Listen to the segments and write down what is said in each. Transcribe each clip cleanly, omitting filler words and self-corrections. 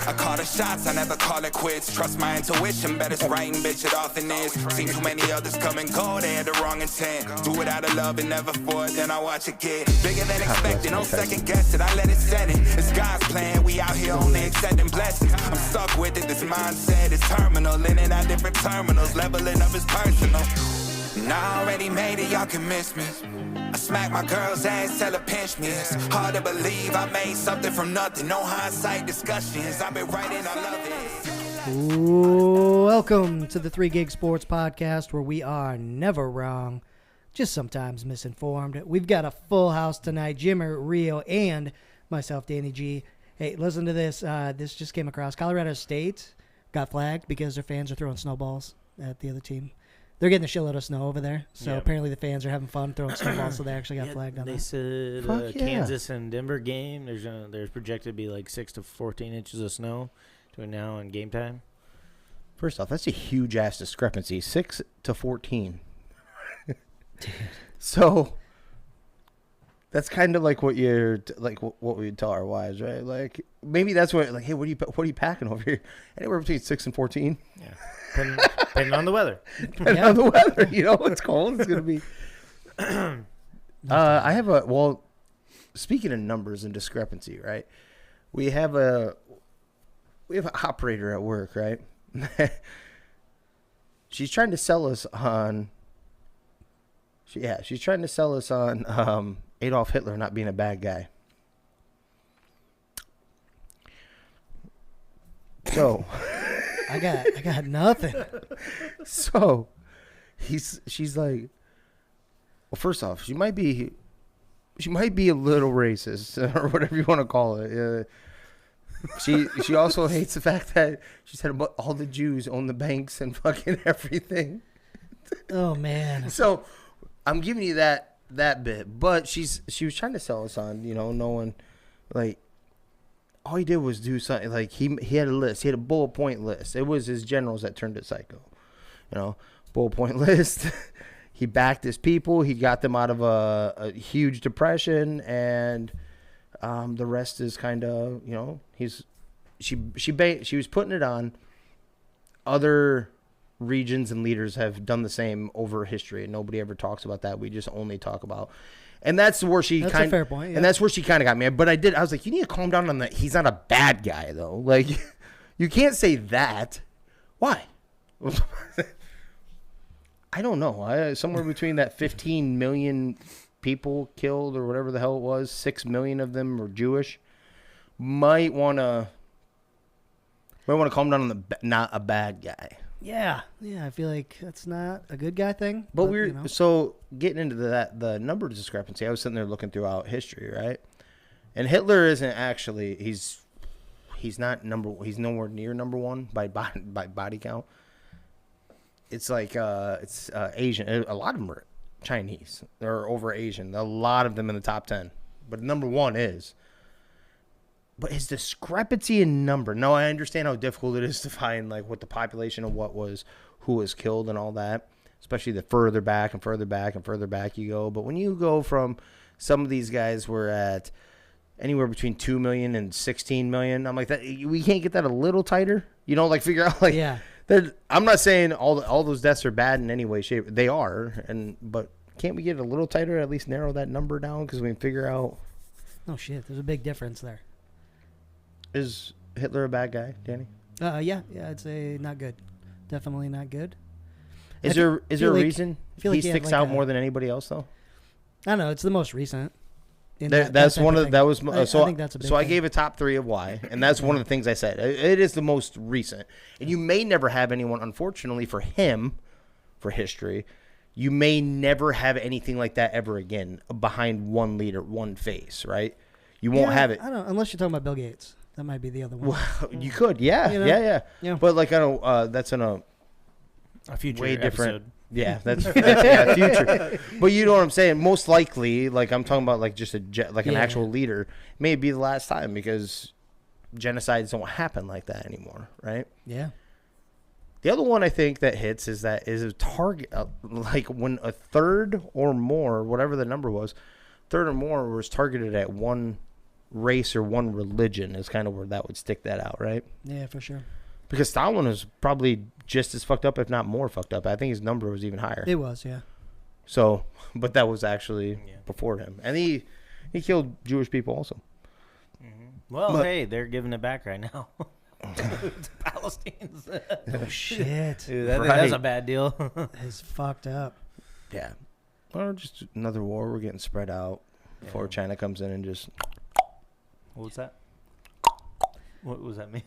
I call the shots, I never call it quits. Trust my intuition, bet it's right and bitch, it often is. Seen too many others come and go, they had the wrong intent. Do it out of love and never for it, then I watch it get bigger than expected. No second guess it, I let it set it. It's God's plan, we out here only accepting blessings. I'm stuck with it, this mindset is terminal. In and out different terminals, leveling up is personal. And I already made it, y'all can miss me. I smack my girl's ass, tell her pinch me. It's hard to believe I made something from nothing. No hindsight discussions, I've been writing, I love it. Welcome to the 3 Gig Sports Podcast, where we are never wrong, just sometimes misinformed. We've got a full house tonight. Jimmer, Rio, and myself, Danny G. Hey, listen to this. This just came across. Colorado State got flagged because their fans are throwing snowballs at the other team. They're getting a shitload of snow over there, so apparently the fans are having fun throwing snowballs, so they actually got flagged on that. They said Kansas and Denver game, there's projected to be like 6 to 14 inches of snow between now and game time. First off, that's a huge-ass discrepancy, 6 to 14. So that's kind of like what what we tell our wives, right? Like maybe that's what, like, hey, what are you packing over here? Anywhere between 6 and 14. Yeah. Depending on the weather. Depending on the weather, it's cold. It's gonna be. Speaking of numbers and discrepancy, right? We have an operator at work, right? She's trying to sell us on. She's trying to sell us on Adolf Hitler not being a bad guy. So. I got nothing. So, she's like, well, first off, she might be a little racist or whatever you want to call it. She also hates the fact that she said all the Jews own the banks and fucking everything. Oh man. So, I'm giving you that bit, but she was trying to sell us on, knowing like. All he did was do something like he had a list. He had a bullet point list. It was his generals that turned it psycho. Bullet point list. He backed his people. He got them out of a huge depression, and the rest is kind of she was putting it on. Other regions and leaders have done the same over history, and nobody ever talks about that. We just only talk about. And that's where she that's a fair point, yeah. And that's where she kind of got me. But I was like, you need to calm down on that. He's not a bad guy, though. Like, you can't say that. Why? I don't know. Somewhere between that 15 million people killed or whatever the hell it was, 6 million of them were Jewish. Might want to calm down on the not a bad guy. Yeah, I feel like that's not a good guy thing. But so getting into the number discrepancy, I was sitting there looking throughout history, right? And Hitler isn't actually he's nowhere near number one by body count. It's like it's Asian. A lot of them are Chinese. They're over Asian. A lot of them in the top 10. But number one is. But his discrepancy in number. No, I understand how difficult it is to find like what the population of who was killed and all that. Especially the further back and further back and further back you go. But when you go from some of these guys were at anywhere between 2 million and 16 million, I'm like, that we can't get that a little tighter. Like figure out like I'm not saying all those deaths are bad in any way, shape. They are, but can't we get it a little tighter? At least narrow that number down because we can figure out. Oh shit, there's a big difference there. Is Hitler a bad guy, Danny? Yeah, I'd say not good. Definitely not good. Is there a reason he sticks out more than anybody else, though? I don't know. It's the most recent. I think that's a big thing. I gave a top 3 of why, and that's one of the things I said. It is the most recent, and you may never have anyone. Unfortunately for him, for history, you may never have anything like that ever again behind one leader, one face, right? You won't have it. I don't know, unless you're talking about Bill Gates. That might be the other one. Well, you could, yeah. But like I don't. That's in a future way different. episode. Yeah, that's future. But you know what I'm saying. Most likely, like I'm talking about, like just an actual leader. May be the last time because genocides don't happen like that anymore, right? Yeah. The other one I think that hits is a target, like when a third or more, whatever the number was, third or more was targeted at one race or one religion is kind of where that would stick that out, right? Yeah, for sure. Because Stalin was probably just as fucked up, if not more fucked up. I think his number was even higher. It was, yeah. So, but that was actually before him. And he killed Jewish people also. Well, hey, they're giving it back right now. To Palestinians. Oh, shit. Dude, that's a bad deal. It's fucked up. Yeah. Well, just another war. We're getting spread out before China comes in and just... What was that? What was that mean?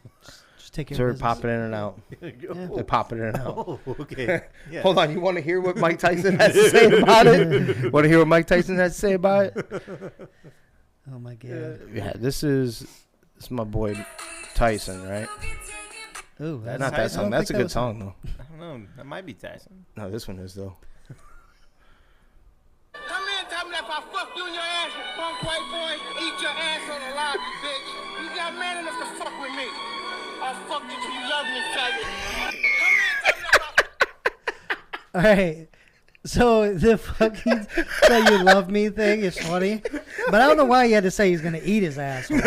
Just take your start popping in and out. They're popping in and out. Oh, okay. Yeah. Hold on. You want to hear what Mike Tyson has to say about it? Want to hear what Mike Tyson has to say about it? Oh, my God. Yeah, this is my boy Tyson, right? Ooh, That's Not that Tyson? song. That's a good song, though. I don't know. That might be Tyson. No, this one is, though. Come in and tell me that if I fuck you in your ass, you punk white boy, eat your ass on the lobby, bitch. You got man enough to fuck with me. I'll fuck you till you love me, faggot. Come in and tell me that All right. So the fucking "say you love me" thing is funny, but I don't know why you had to say he's gonna eat his ass. You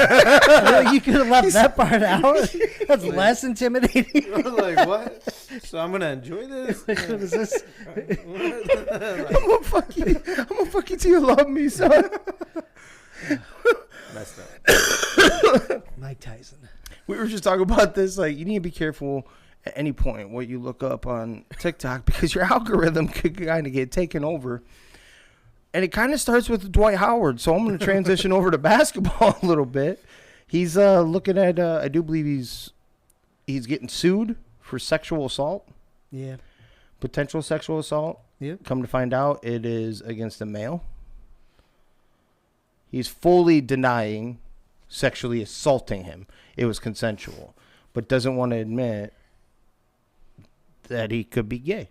could have left that part out. That's less intimidating. I was like, what? So I'm going to enjoy this? Is this? I'm gonna fuck you till you love me, son. Messed up. Mike Tyson. We were just talking about this. Like, you need to be careful at any point what you look up on TikTok because your algorithm could kind of get taken over. And it kind of starts with Dwight Howard. So I'm going to transition over to basketball a little bit. He's looking at, I do believe he's getting sued for sexual assault. Yeah. Potential sexual assault. Yep. Come to find out, it is against a male. He's fully denying sexually assaulting him. It was consensual, but doesn't want to admit that he could be gay.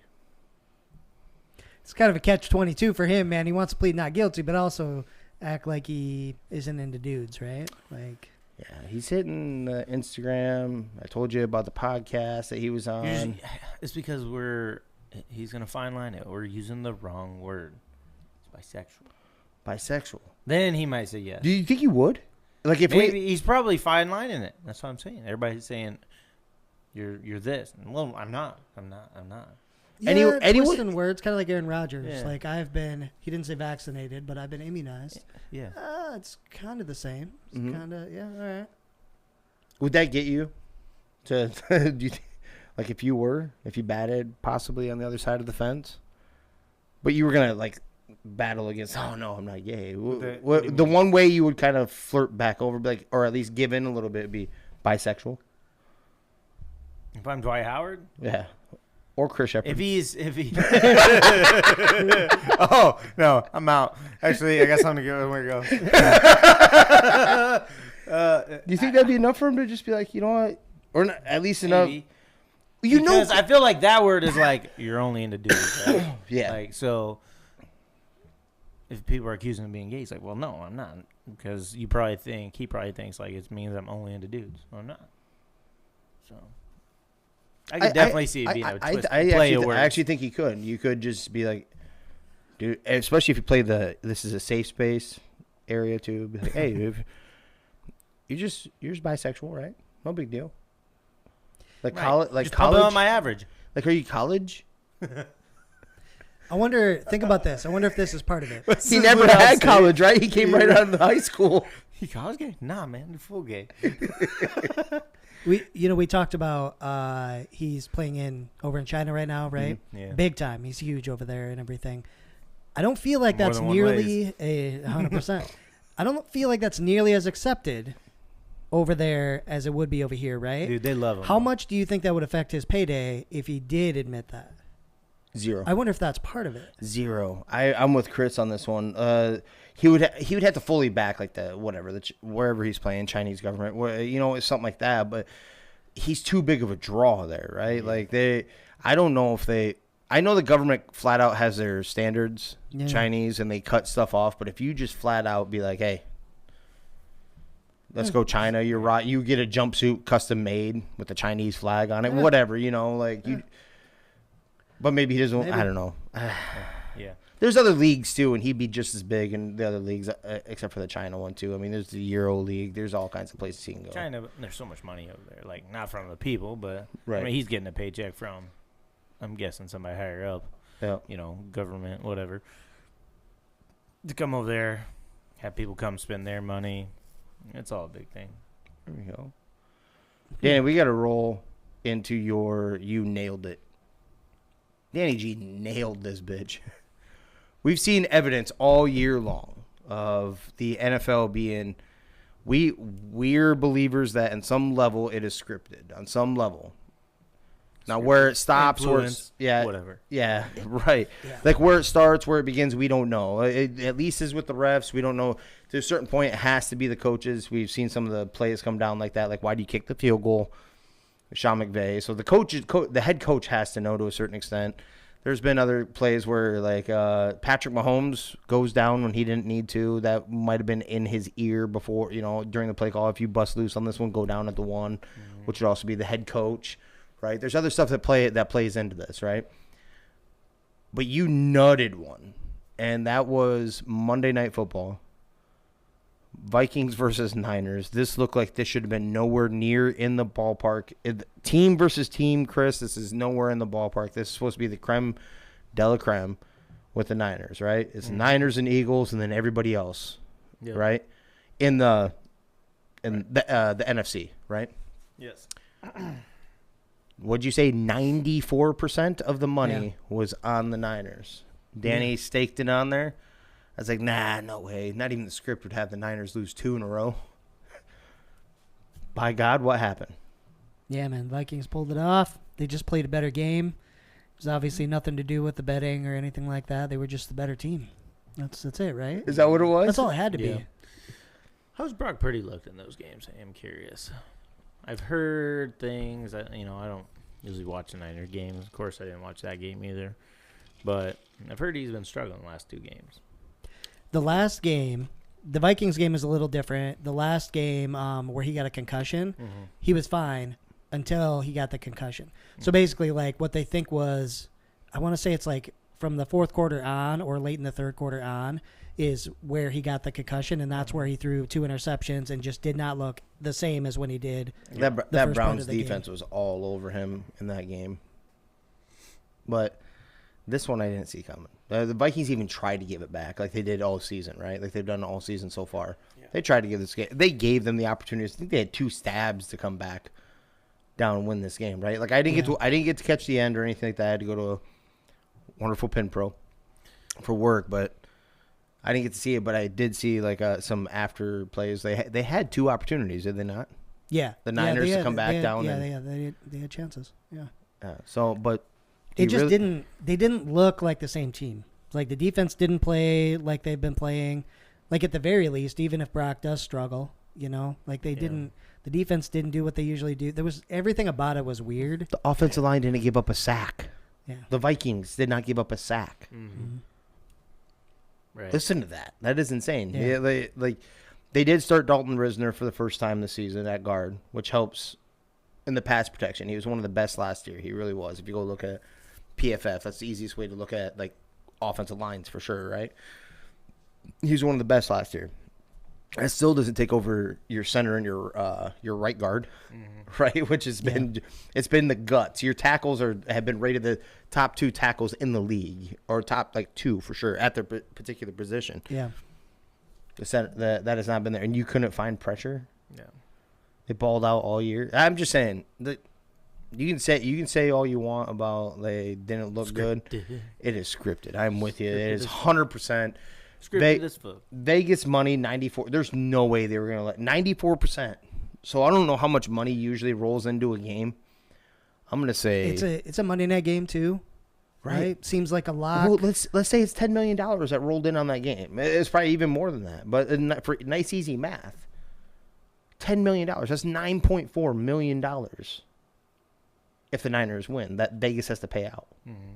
It's kind of a catch-22 for him, man. He wants to plead not guilty, but also act like he isn't into dudes, right? Like, yeah, he's hitting Instagram. I told you about the podcast that he was on. Usually, it's because he's going to fine line it. We're using the wrong word. It's Bisexual. Then he might say yes. Do you think he would? Like, if Maybe he's probably fine lining it. That's what I'm saying. Everybody's saying you're this. And, well, I'm not. yeah, Any twisting words, kind of like Aaron Rodgers. Yeah. Like, he didn't say vaccinated, but I've been immunized. Yeah. It's kind of the same. It's Mhm. kind of, yeah, all right. would that get you to? Do you like if you batted possibly on the other side of the fence, but you were gonna like battle against? Oh no, I'm not gay. What The one way you would kind of flirt back over, like, or at least give in a little bit, would be bisexual. If I'm Dwight Howard? Yeah. Or Chris Shepard. If he Oh, no, I'm out. Actually, I guess I'm going to go where to go. Do you think that'd be enough for him to just be like, you know what? Or not, at least enough. Maybe. You know. Because I feel like that word is like, you're only into dudes, right? Yeah. Like, so if people are accusing him of being gay, he's like, well, no, I'm not. Because he probably thinks like it means I'm only into dudes. Well, I'm not. So I could definitely see it being a twist. I actually think he could. You could just be like, dude, especially if you play this is a safe space area too. Be like, hey, if you're just bisexual, right? No big deal. Like right. like just pump it college. on my average. Like, are you college? I wonder, think about this. I wonder if this is part of it. He never had college, right? He came right out of high school. He college gay? Nah, man, you're full gay. We talked about he's playing over in China right now, right? Mm-hmm. Yeah. Big time. He's huge over there and everything. I don't feel like More that's than one nearly 100%. I don't feel like that's nearly as accepted over there as it would be over here, right? Dude, they love him. How much do you think that would affect his payday if he did admit that? 0. I wonder if that's part of it. 0. I'm with Chris on this one. He would have to fully back like wherever he's playing, Chinese government, it's something like that. But he's too big of a draw there, right? Yeah. Like I don't know if I know the government flat out has their standards, Chinese, and they cut stuff off. But if you just flat out be like, hey, let's go China, you're right. You get a jumpsuit custom made with the Chinese flag on it, whatever, you. But maybe he doesn't. I don't know. Yeah. There's other leagues too, and he'd be just as big in the other leagues, except for the China one too. I mean, there's the Euro League. There's all kinds of places he can go. China, there's so much money over there. Like, not from the people, but Right. I mean, he's getting a paycheck from, I'm guessing, somebody higher up. Yeah. You know, government, whatever. To come over there, have people come spend their money. It's all a big thing. There we go. Danny, we got to roll into your you nailed it. Danny G nailed this bitch. We've seen evidence all year long of the NFL being we're believers that on some level it is scripted. On some level. Now where it stops or whatever. Yeah, right. Yeah. Like where it starts, where it begins, we don't know. It at least is with the refs. We don't know. To a certain point, it has to be the coaches. We've seen some of the plays come down like that. Like, why do you kick the field goal? Sean McVay. So the head coach has to know to a certain extent. There's been other plays where, like, Patrick Mahomes goes down when he didn't need to. That might have been in his ear before, during the play call. If you bust loose on this one, go down at the one, which would also be the head coach, right? There's other stuff that plays into this, right? But you nutted one, and that was Monday Night Football. Vikings versus Niners. This looked like this should have been nowhere near in the ballpark. Team versus team, Chris. This is nowhere in the ballpark. This is supposed to be the creme de la creme with the Niners, right? It's Niners and Eagles, and then everybody else, right? In the NFC, right? Yes. What'd you say? 94% of the money was on the Niners. Danny staked it on there. I was like, nah, no way. Not even the script would have the Niners lose 2 in a row. By God, what happened? Yeah, man. Vikings pulled it off. They just played a better game. It was obviously nothing to do with the betting or anything like that. They were just the better team. That's it, right? Is that what it was? That's all it had to Yeah. be. How's Brock Purdy looked in those games? I am curious. I've heard things. I don't usually watch the Niner games. Of course, I didn't watch that game either. But I've heard he's been struggling the last 2 games. The last game, the Vikings game is a little different. The last game where he got a concussion, he was fine until he got the concussion. So basically, like, what they think was, I want to say it's like from the fourth quarter on or late in the third quarter on is where he got the concussion, and that's where he threw 2 interceptions and just did not look the same as when he did. That first part Browns of the defense was all over him in that game. But this one I didn't see coming. The Vikings even tried to give it back like they did all season, right? Like they've done all season so far. Yeah. They tried to give this game. They gave them the opportunity. I think they had 2 stabs to come back down and win this game, right? Like I didn't get to catch the end or anything like that. I had to go to a wonderful Pin Pro for work, but I didn't get to see it. But I did see like some after plays. They had 2 opportunities, did they not? Yeah, the Niners to come back down. Yeah, they had chances. Yeah. So, but it just didn't. They didn't look like the same team. Like the defense didn't play like they've been playing. Like at the very least, even if Brock does struggle, like they didn't. The defense didn't do what they usually do. There was everything about it was weird. The offensive line didn't give up a sack. Yeah. The Vikings did not give up a sack. Mm-hmm. Right. Listen to that. That is insane. Yeah. They did start Dalton Risner for the first time this season at guard, which helps in the pass protection. He was one of the best last year. He really was. If you go look at PFF, that's the easiest way to look at like offensive lines for sure, right? He was one of the best last year. That still doesn't take over your center and your right guard, right? Which has been it's been the guts. Your tackles have been rated the top 2 tackles in the league, or top like 2 for sure at their particular position. Yeah, The center, that has not been there, and you couldn't find pressure. Yeah, They balled out all year. I'm just saying that you can say all you want about they didn't look good. It is scripted. I'm with you. It is 100%. scripted as fuck. Vegas money 94. There's no way they were gonna let 94%. So I don't know how much money usually rolls into a game. I'm gonna say it's a Monday night game too, right? Seems like a lot. Well, let's say it's $10 million that rolled in on that game. It's probably even more than that. But for nice easy math, $10 million. That's $9.4 million. If the Niners win, that Vegas has to pay out. Mm-hmm.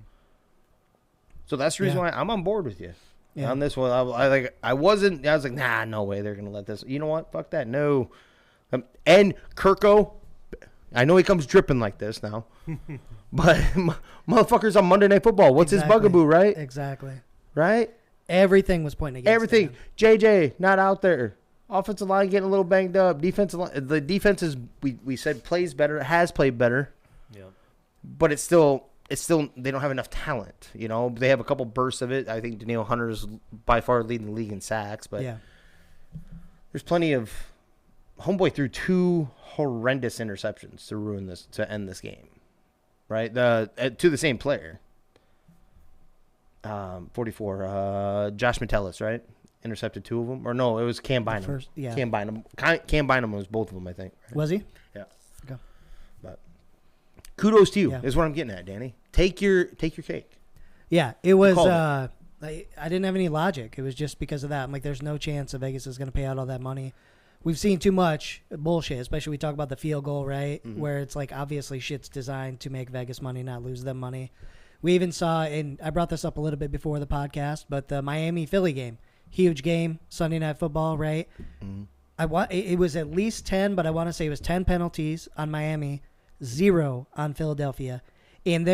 So that's the reason why I'm on board with you. Yeah. On this one, I was like, nah, no way they're gonna let this. You know what? Fuck that. No. And Kirko, I know he comes dripping like this now, but motherfuckers on Monday Night Football. What's his bugaboo, right? Exactly. right? Everything was pointing against Everything. them. JJ not out there. Offensive line getting a little banged up. Defensive line, the defense is we said plays better, has played better, but it's still they don't have enough talent. You know, they have a couple bursts of it. I think Danielle Hunter is by far leading the league in sacks, but there's plenty of homeboy threw 2 horrendous interceptions to end this game, right? To the same player. 44. Josh Metellus, right? Intercepted 2 of them, or no? It was Cam Bynum. Cam Bynum. Cam Bynum was both of them, I think. Right? Was he? Yeah. Okay. But kudos to you. Yeah. Is what I'm getting at, Danny. Take your cake. Yeah, it was. called I didn't have any logic. It was just because of that. I'm like, there's no chance that Vegas is going to pay out all that money. We've seen too much bullshit, especially we talk about the field goal, right? Mm-hmm. Where it's like obviously shit's designed to make Vegas money, not lose them money. We even saw, and I brought this up a little bit before the podcast, but the Miami-Philly game, huge game, Sunday Night Football, right? Mm-hmm. It was at least 10, but I want to say it was 10 penalties on Miami, 0 on Philadelphia. And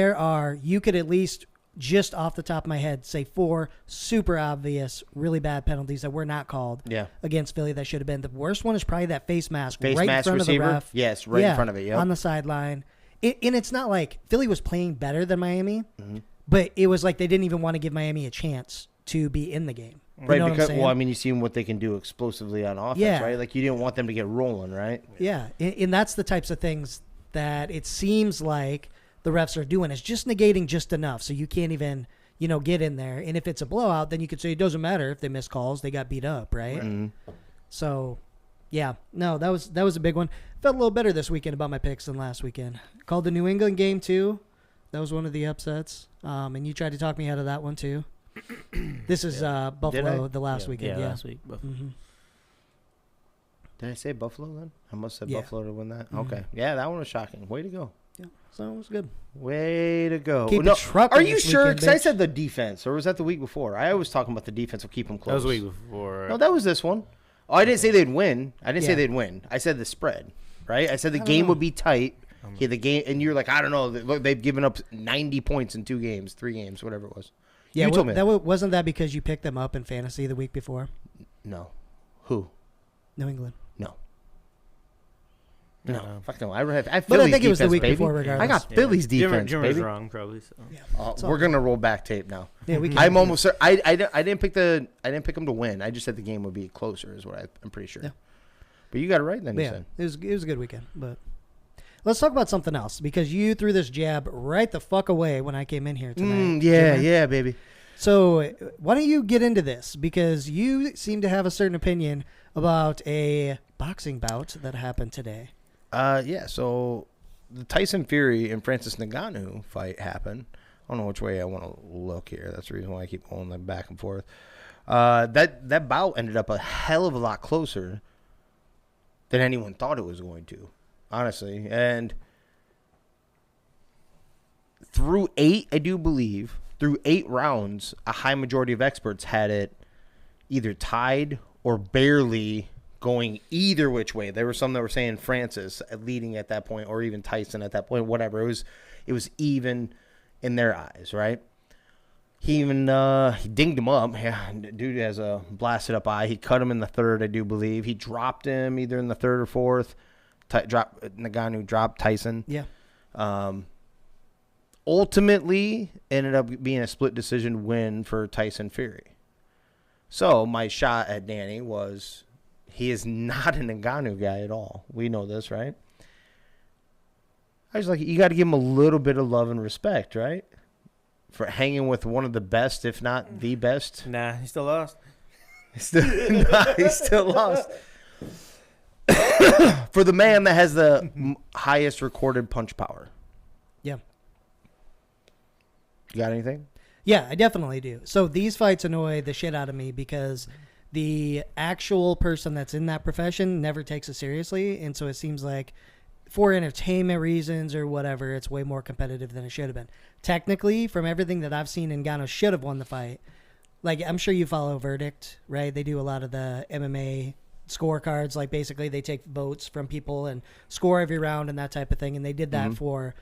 you could at least, just off the top of my head, say 4 super obvious, really bad penalties that were not called against Philly that should have been. The worst one is probably that face mask right in front receiver? of the ref. Yes, right in front of it, yep. On the sideline. And it's not like Philly was playing better than Miami, but it was like they didn't even want to give Miami a chance to be in the game. Right, know what I'm because saying? well, I mean, you see what they can do explosively on offense, right? Like you didn't want them to get rolling, right? Yeah, and that's the types of things that it seems like the refs are doing. Is just negating just enough so you can't even, get in there. And if it's a blowout, then you could say it doesn't matter if they miss calls, they got beat up, right? Mm-hmm. So, yeah, no, that was a big one. Felt a little better this weekend about my picks than last weekend. Called the New England game too. That was one of the upsets. And you tried to talk me out of that one too. This is Buffalo the last weekend. Yeah, last week. Mm-hmm. Did I say Buffalo then? I must have Yeah. Buffalo to win that. Mm-hmm. Okay, yeah, that one was shocking. Way to go. Yeah, so it was good. Way to go. Keep it trucking are you this sure? weekend, Because I bitch. said the defense, or was that the week before? I always talking about the defense will keep them That close. was the week before. No, that was this one. Oh, I didn't say they'd win. I didn't say Yeah. they'd win. I said the spread, right? I said the don't game know. would be tight. Yeah, the game, and you're like, I don't know. Look, they've given up 90 points in 2 games, 3 games, whatever it was. Yeah, you told me that wasn't that because you picked them up in fantasy the week before? No. Who? New England. No. No. No. Fuck no. I have But I Philly's think it was the defense, week baby. before regardless. I got Philly's defense, Jim was baby. wrong, probably. So. We're gonna roll back tape now. Yeah, we can. I'm almost. I didn't pick them to win. I just said the game would be closer. Is what I'm pretty sure. Yeah. But you got it right then. But You yeah, said. it was a good weekend. But let's talk about something else because you threw this jab right the fuck away when I came in here tonight. Yeah, baby. So why don't you get into this because you seem to have a certain opinion about a boxing bout that happened today. Yeah. So the Tyson Fury and Francis Ngannou fight happened. I don't know which way I want to look here. That's the reason why I keep going like back and forth. That bout ended up a hell of a lot closer than anyone thought it was going to, honestly. And through 8, I do believe, through 8 rounds, a high majority of experts had it either tied or barely going either which way. There were some that were saying Francis leading at that point, or even Tyson at that point, whatever. It was even in their eyes, right? He even he dinged him up. Yeah, dude has a blasted up eye. He cut him in the 3rd, I do believe. He dropped him either in the 3rd or 4th. Nganu dropped Tyson. Yeah. Ultimately, ended up being a split decision win for Tyson Fury. So my shot at Danny was he is not an Nganu guy at all. We know this, right? I was like, you got to give him a little bit of love and respect, right? For hanging with one of the best, if not the best. Nah, he still lost. He's still lost. For the man that has the highest recorded punch power. Yeah. You got anything? Yeah, I definitely do. So these fights annoy the shit out of me because the actual person that's in that profession never takes it seriously. And so it seems like for entertainment reasons or whatever, it's way more competitive than it should have been. Technically, from everything that I've seen, Ngannou should have won the fight. Like, I'm sure you follow Verdict, right? They do a lot of the MMA scorecards. Like, basically, they take votes from people and score every round and that type of thing. And they did that for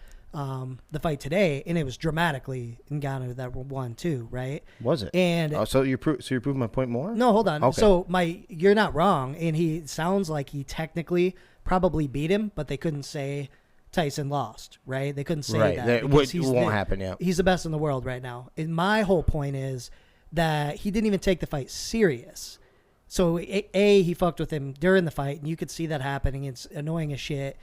the fight today, and it was dramatically Nganu that won too, right? Was it? And so you're proving my point more? no, hold on. Okay. So you're not wrong, and he sounds like he technically probably beat him, but they couldn't say Tyson lost, right? They couldn't say that. Which won't happen, yeah. He's the best in the world right now. And my whole point is that he didn't even take the fight serious. So, he fucked with him during the fight, and you could see that happening. It's annoying as shit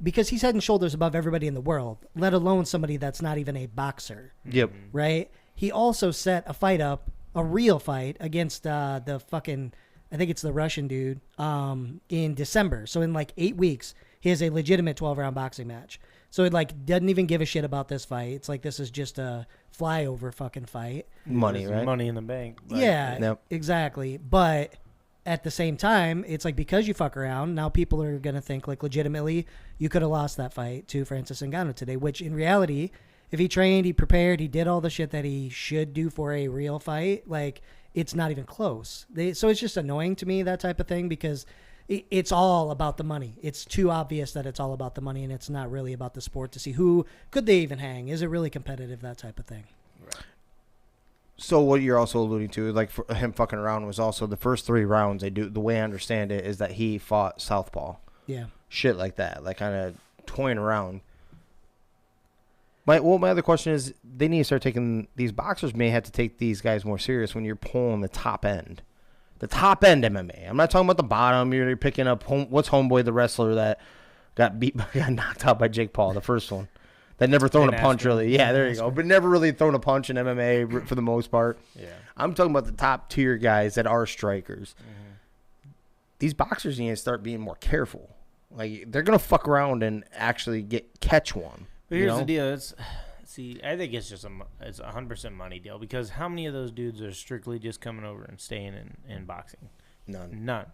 because he's head and shoulders above everybody in the world, let alone somebody that's not even a boxer. Yep. Right? He also set a fight up, a real fight, against the fucking, I think it's the Russian dude, in December. So, in like 8 weeks, he has a legitimate 12-round boxing match. So, it like doesn't even give a shit about this fight. It's like this is just a flyover fucking fight. Money, right? Money in the bank. Yeah, Yep. exactly. But at the same time, it's like because you fuck around, now people are going to think like legitimately you could have lost that fight to Francis Ngannou today, which in reality, if he trained, he prepared, he did all the shit that he should do for a real fight, like it's not even close. So it's just annoying to me, that type of thing, because it's all about the money. It's too obvious that it's all about the money and it's not really about the sport to see who could they even hang. Is it really competitive, that type of thing. So what you're also alluding to, like for him fucking around, was also the first 3 rounds. The way I understand it is that he fought southpaw. Yeah. Shit like that, like kind of toying around. My other question is, they need to start taking, these boxers may have to take these guys more serious when you're pulling the top end. The top end MMA. I'm not talking about the bottom. You're picking up, what's Homeboy, the wrestler that got knocked out by Jake Paul, the first one. That never thrown a punch, really. Yeah, there you go. But never really thrown a punch in MMA for the most part. Yeah. I'm talking about the top tier guys that are strikers. These boxers need to start being more careful. Like, they're going to fuck around and actually catch one. But here's the deal. I think it's just it's 100% money deal, because how many of those dudes are strictly just coming over and staying in boxing? None.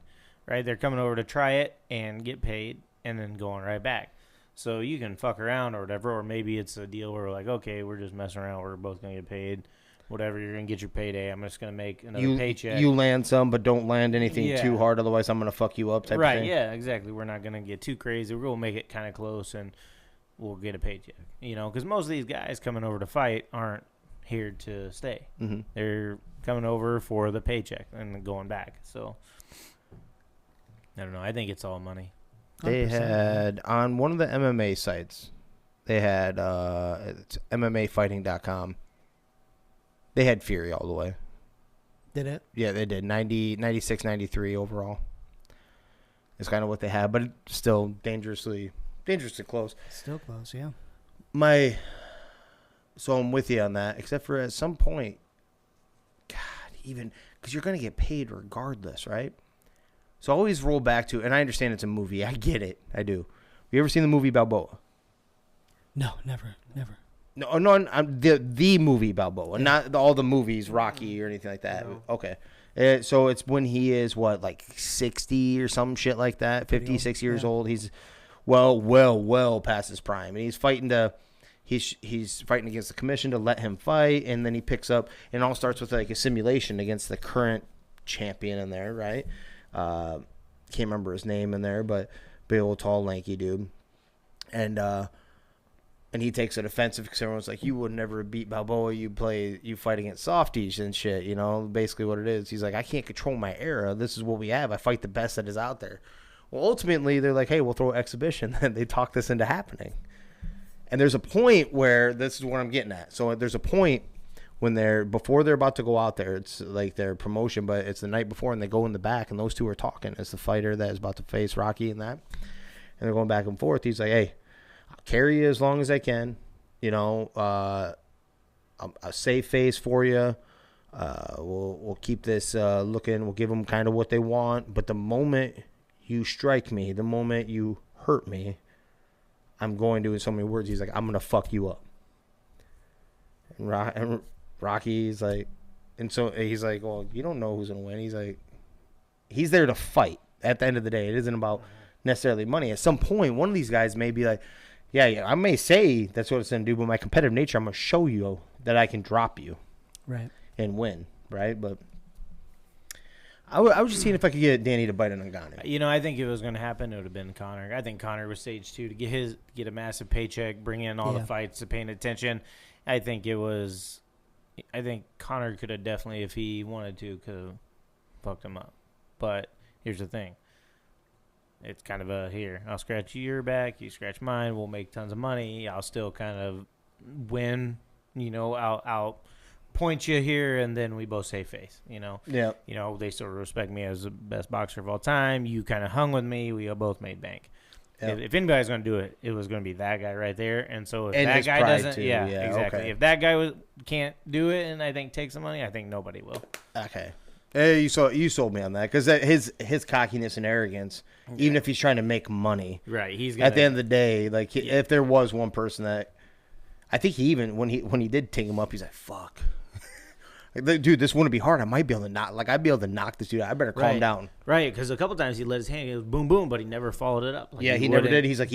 Right? They're coming over to try it and get paid and then going right back. So you can fuck around or whatever, or maybe it's a deal where we're like, okay, we're just messing around. We're both going to get paid. Whatever, you're going to get your payday. I'm just going to make another paycheck. You land some, but don't land anything too hard. Otherwise, I'm going to fuck you up type of thing. Right, yeah, exactly. We're not going to get too crazy. We're going to make it kind of close, and we'll get a paycheck. Because most of these guys coming over to fight aren't here to stay. Mm-hmm. They're coming over for the paycheck and going back. So, I don't know. I think it's all money. They had, on one of the MMA sites, they had, it's MMAfighting.com. They had Fury all the way. Did it? Yeah, they did. 96, 93 overall. It's kind of what they had, but it's still dangerously close. Still close, yeah. So I'm with you on that, except for at some point, God, even, because you're going to get paid regardless, right? So I always roll back to, and I understand it's a movie. I get it. I do. Have you ever seen the movie Balboa? No, never. No, the movie Balboa, not all the movies, Rocky or anything like that. No. Okay. So it's when he is, like 60 or some shit like that, 56 years old. He's well past his prime. And he's fighting he's fighting against the commission to let him fight, and then he picks up, and it all starts with like a simulation against the current champion in there, right? Can't remember his name in there, but big old tall lanky dude. And he takes it offensive because everyone's like, you would never beat Balboa. You fight against softies and shit, basically what it is. He's like, I can't control my era. This is what we have. I fight the best that is out there. Well, ultimately, they're like, hey, we'll throw an exhibition. And they talk this into happening. And there's a point where, this is what I'm getting at. So there's a point when before they're about to go out there, it's like their promotion, but it's the night before, and they go in the back, and those two are talking. It's the fighter that is about to face Rocky and that. And they're going back and forth. He's like, hey, I'll carry you as long as I can. A safe face for you. We'll keep this looking. We'll give them kind of what they want. But the moment you strike me, the moment you hurt me, I'm going to, in so many words, he's like, I'm going to fuck you up. And Rocky's like, and so he's like, well, you don't know who's going to win. He's like, he's there to fight at the end of the day. It isn't about necessarily money. At some point, one of these guys may be like, yeah, I may say that's what it's going to do, but my competitive nature, I'm going to show you that I can drop you. Right. And win, right? But I was just seeing if I could get Danny to bite an Nganu. You know, I think if it was going to happen, it would have been Connor. I think Connor was stage 2 to get a massive paycheck, bring in all the fights, to paying attention. I think Connor could have definitely, if he wanted to, could have fucked him up. But here's the thing. It's kind of I'll scratch your back, you scratch mine, we'll make tons of money. I'll still kind of win, you know, I'll point you here, and then we both save face, you know. Yeah. You know, they still respect me as the best boxer of all time. You kind of hung with me. We both made bank. Yep. If anybody's going to do it, it was going to be that guy right there. And so if that guy doesn't, too. Yeah, exactly. Okay. If that guy can't do it and I think take some money, I think nobody will. Okay. Hey, you sold me on that because his cockiness and arrogance, even if he's trying to make money, right? He's at the end of the day, like if there was one person that, I think he even when he did ting him up, he's like, "Fuck, like, dude, this wouldn't be hard. I might be able to knock. Like I'd be able to knock this dude out. I better calm down." Right, because a couple times he let his hand, it was boom, boom, but he never followed it up. Like he never did. He's like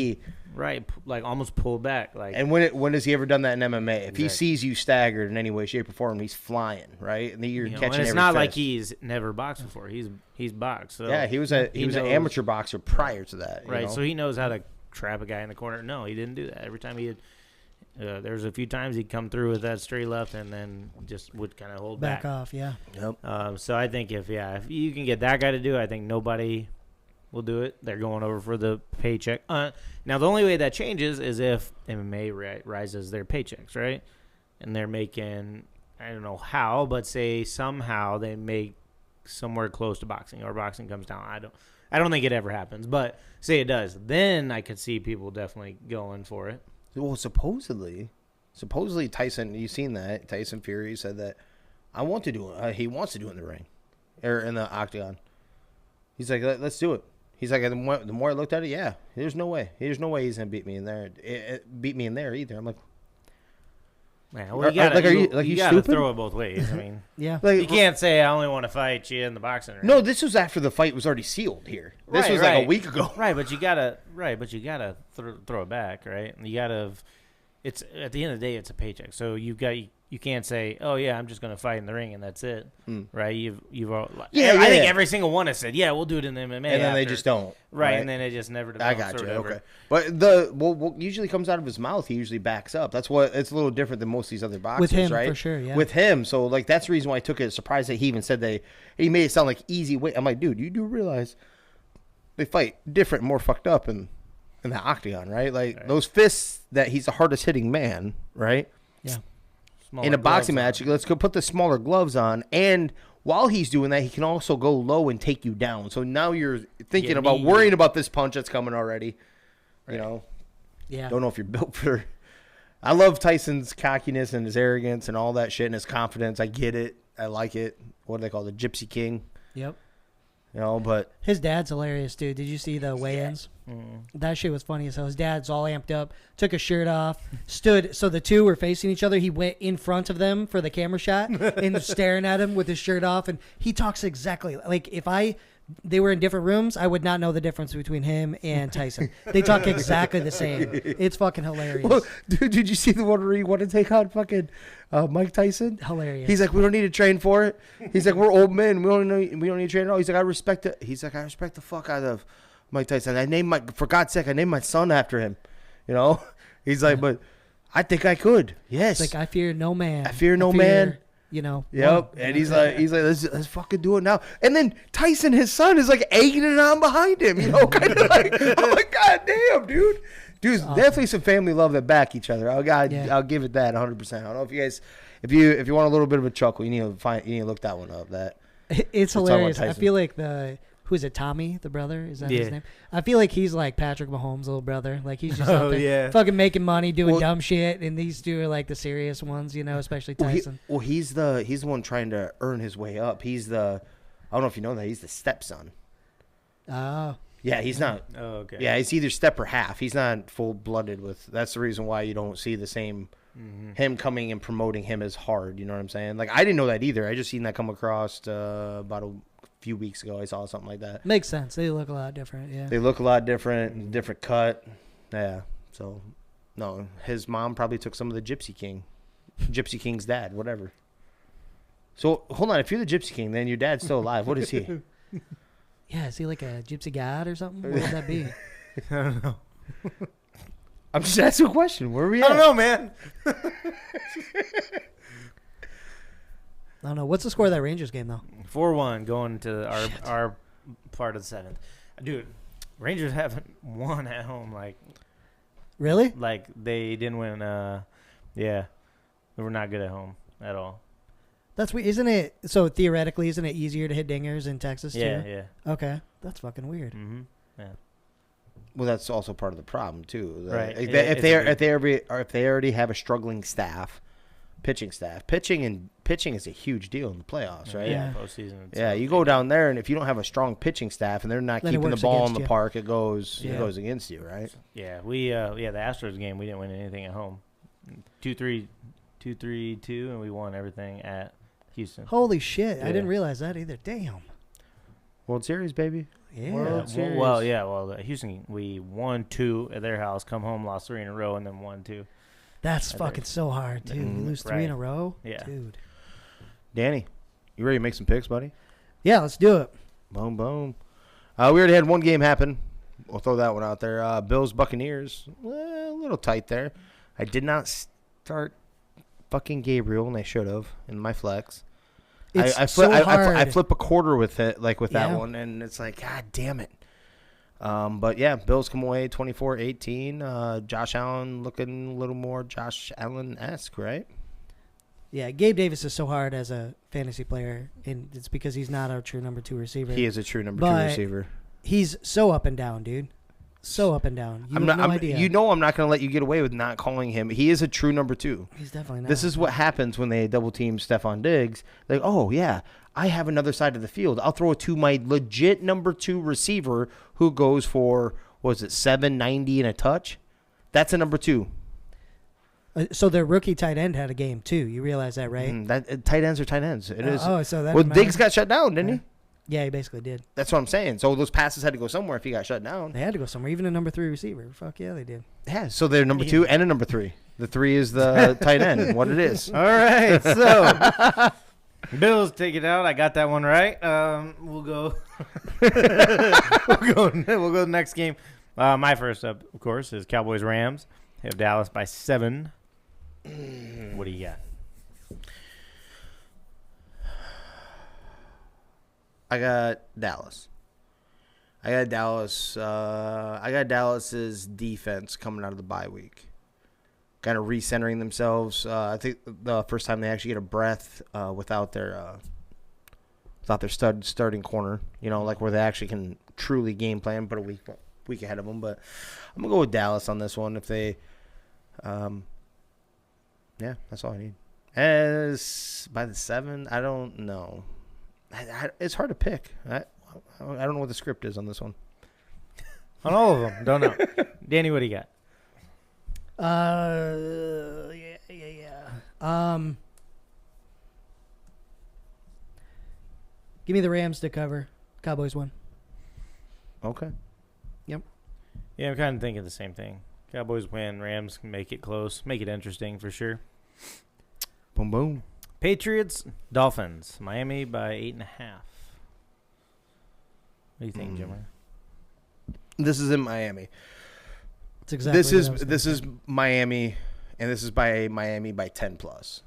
like almost pulled back. Like, and when has he ever done that in MMA? If he sees you staggered in any way, shape, or form, he's flying, right? And you're catching. And it's not like he's never boxed before. He's boxed. So yeah, he was an amateur boxer prior to that. Right, you know? So he knows how to trap a guy in the corner. No, he didn't do that. Every time he had. There's a few times he'd come through with that straight left and then just would kind of hold back off. Yeah. Yep. So I think if you can get that guy to do it, I think nobody will do it. They're going over for the paycheck. Now the only way that changes is if MMA rises their paychecks, right? And they're making, I don't know how, but say somehow they make somewhere close to boxing, or boxing comes down. I don't think it ever happens, but say it does, then I could see people definitely going for it. Well, supposedly Tyson, you've seen that. Tyson Fury said that he wants to do it in the ring or in the octagon. He's like, let's do it. He's like, the more I looked at it, there's no way he's gonna beat me in there. Beat me in there either. I'm like, man, well, you gotta throw it both ways. I mean, yeah, you can't say I only want to fight you in the boxing ring. No, this was after the fight was already sealed here. This was like a week ago. Right, but you gotta throw it back, right? And you gotta. It's at the end of the day, it's a paycheck. So you can't say, oh yeah, I'm just gonna fight in the ring and that's it, right? You've all, I think every single one has said, yeah, we'll do it in the MMA, and then they just don't, right? And then it just never develops. I got you, okay. But what usually comes out of his mouth, he usually backs up. That's what it's a little different than most of these other boxers, with him, right? For sure, yeah. With him, so like that's the reason why I took it as surprised that he even said he made it sound like easy way. I'm like, dude, you do realize they fight different, more fucked up in the octagon, right? Like those fists that he's the hardest hitting man, right? Yeah. Smaller in a boxing gloves match, let's go put the smaller gloves on, and while he's doing that, he can also go low and take you down. So now you're thinking about worrying about this punch that's coming already. You know? Yeah. Don't know if you're built for. I love Tyson's cockiness and his arrogance and all that shit and his confidence. I get it. I like it. What do they call it? The Gypsy King. Yep. You know, but his dad's hilarious, dude. Did you see the weigh-ins? That shit was funny. So his dad's all amped up, took his shirt off, stood. So the two were facing each other. He went in front of them for the camera shot and staring at him with his shirt off. And he talks exactly like if they were in different rooms, I would not know the difference between him and Tyson. They talk exactly the same. It's fucking hilarious. Well, dude, did you see the one where he wanted to take on fucking Mike Tyson? Hilarious. He's like, we don't need to train for it. He's like, we're old men. We don't need to train at all. He's like, I respect it. He's like, I respect the fuck out of Mike Tyson. For God's sake, I named my son after him. You know? He's like, but I think I could. Yes. It's like, I fear no man. I fear no man. You know. Yep. And he's like, let's fucking do it now. And then Tyson, his son, is like egging it on behind him. You know, kind of like, I'm like, God damn, dude. Dude's definitely some family love that back each other. I'll give it that 100%. I don't know if you guys, if you want a little bit of a chuckle, you need to look that one up. It's hilarious. I feel like who's it? Tommy, the brother, is that his name? I feel like he's like Patrick Mahomes' little brother. Like he's just out there fucking making money, doing dumb shit, and these two are like the serious ones, you know, especially Tyson. He's the one trying to earn his way up. I don't know if you know that, he's the stepson. Oh. Yeah, he's not. Oh, okay. Yeah, he's either step or half. He's not full-blooded with. That's the reason why you don't see the same him coming and promoting him as hard. You know what I'm saying? Like, I didn't know that either. I just seen that come across about a few weeks ago. I saw something like that. Makes sense. They look a lot different. Yeah. They look a lot different, different cut. Yeah. So, no, his mom probably took some of the Gypsy King's dad, whatever. So hold on. If you're the Gypsy King, then your dad's still alive. What is he? Yeah, is he like a gypsy god or something? What would that be? I don't know. I'm just asking a question. Where are we at? I don't know, man. I don't know. What's the score of that Rangers game, though? 4-1 going to our part of the 7th. Dude, Rangers haven't won at home. Really? Like they didn't win. Yeah, they were not good at home at all. That's weird, isn't it? So theoretically, isn't it easier to hit dingers in Texas Yeah, too? yeah. Okay, that's fucking weird. Mm-hmm. Yeah. Well, that's also part of the problem too. Right. If they already have a struggling pitching is a huge deal in the playoffs, right? Yeah. Postseason. Yeah, you go down there, and if you don't have a strong pitching staff, and they're not Then it keeping the works ball in against the you. park, it goes Yeah. against you, right? Yeah, the Astros game we didn't win anything at home. 2-3-2, and we won everything at Houston. Holy shit! I Yeah. didn't realize that either. Damn. World Series, baby. Yeah. World Series. Well, Houston, we won 2 at their house, come home, lost 3 in a row, and then won 2. That's I fucking think. so hard, dude. You lose 3 in a Right. row? Yeah. Dude. Danny, you ready to make some picks, buddy? Yeah, let's do it. Boom, boom. We already had one game happen. We'll throw that one out there. Bills, Buccaneers. A little tight there. I did not start fucking Gabriel, and I should have in my flex. It's I so hard. I flip a quarter with it, with that Yeah. one, and it's like, God damn it. But yeah, Bills come away 24-18. Josh Allen looking a little more Josh Allen-esque, right? Yeah, Gabe Davis is so hard as a fantasy player, and it's because he's not our true number 2 receiver. He is a true number 2 But receiver. He's so up and down, dude. So up and down. You have no idea. You know I'm not going to let you get away with not calling him. He is a true number 2. He's definitely not. This is what happens when they double team Stephon Diggs. Like, oh, yeah, I have another side of the field. I'll throw it to my legit number 2 receiver who goes for, what was it, 790 and a touch? That's a number 2. So their rookie tight end had a game, too. You realize that, right? Tight ends are tight ends. It is. Oh, so that Well, matters. Diggs got shut down, didn't he? Yeah, he basically did. That's what I'm saying. So those passes had to go somewhere if he got shut down. They had to go somewhere. Even a number 3 receiver. Fuck yeah, they did. Yeah, so they're number 2 and a number 3. The 3 is the tight end, what it is. All right, so Bills take it out. I got that one right. We'll go. We'll go to the next game. My first up, of course, is Cowboys Rams. They have Dallas by 7. What do you got? I got Dallas. I got Dallas's defense coming out of the bye week. Kind of recentering themselves. I think the first time they actually get a breath without their starting corner. You know, like where they actually can truly game plan, put a week ahead of them. But I'm gonna go with Dallas on this one. If they, yeah, that's all I need. As by the 7, I don't know. It's hard to pick. I don't know what the script is on this one. On all of them. Don't know. Danny, what do you got? Yeah. Give me the Rams to cover. Cowboys win. Okay. Yep. Yeah, I'm kind of thinking the same thing. Cowboys win. Rams can make it close. Make it interesting for sure. Boom, boom. Patriots, Dolphins. Miami by 8.5. What do you think, Jimmer? This is in Miami. That's exactly This is Miami, and this is by Miami by 10+.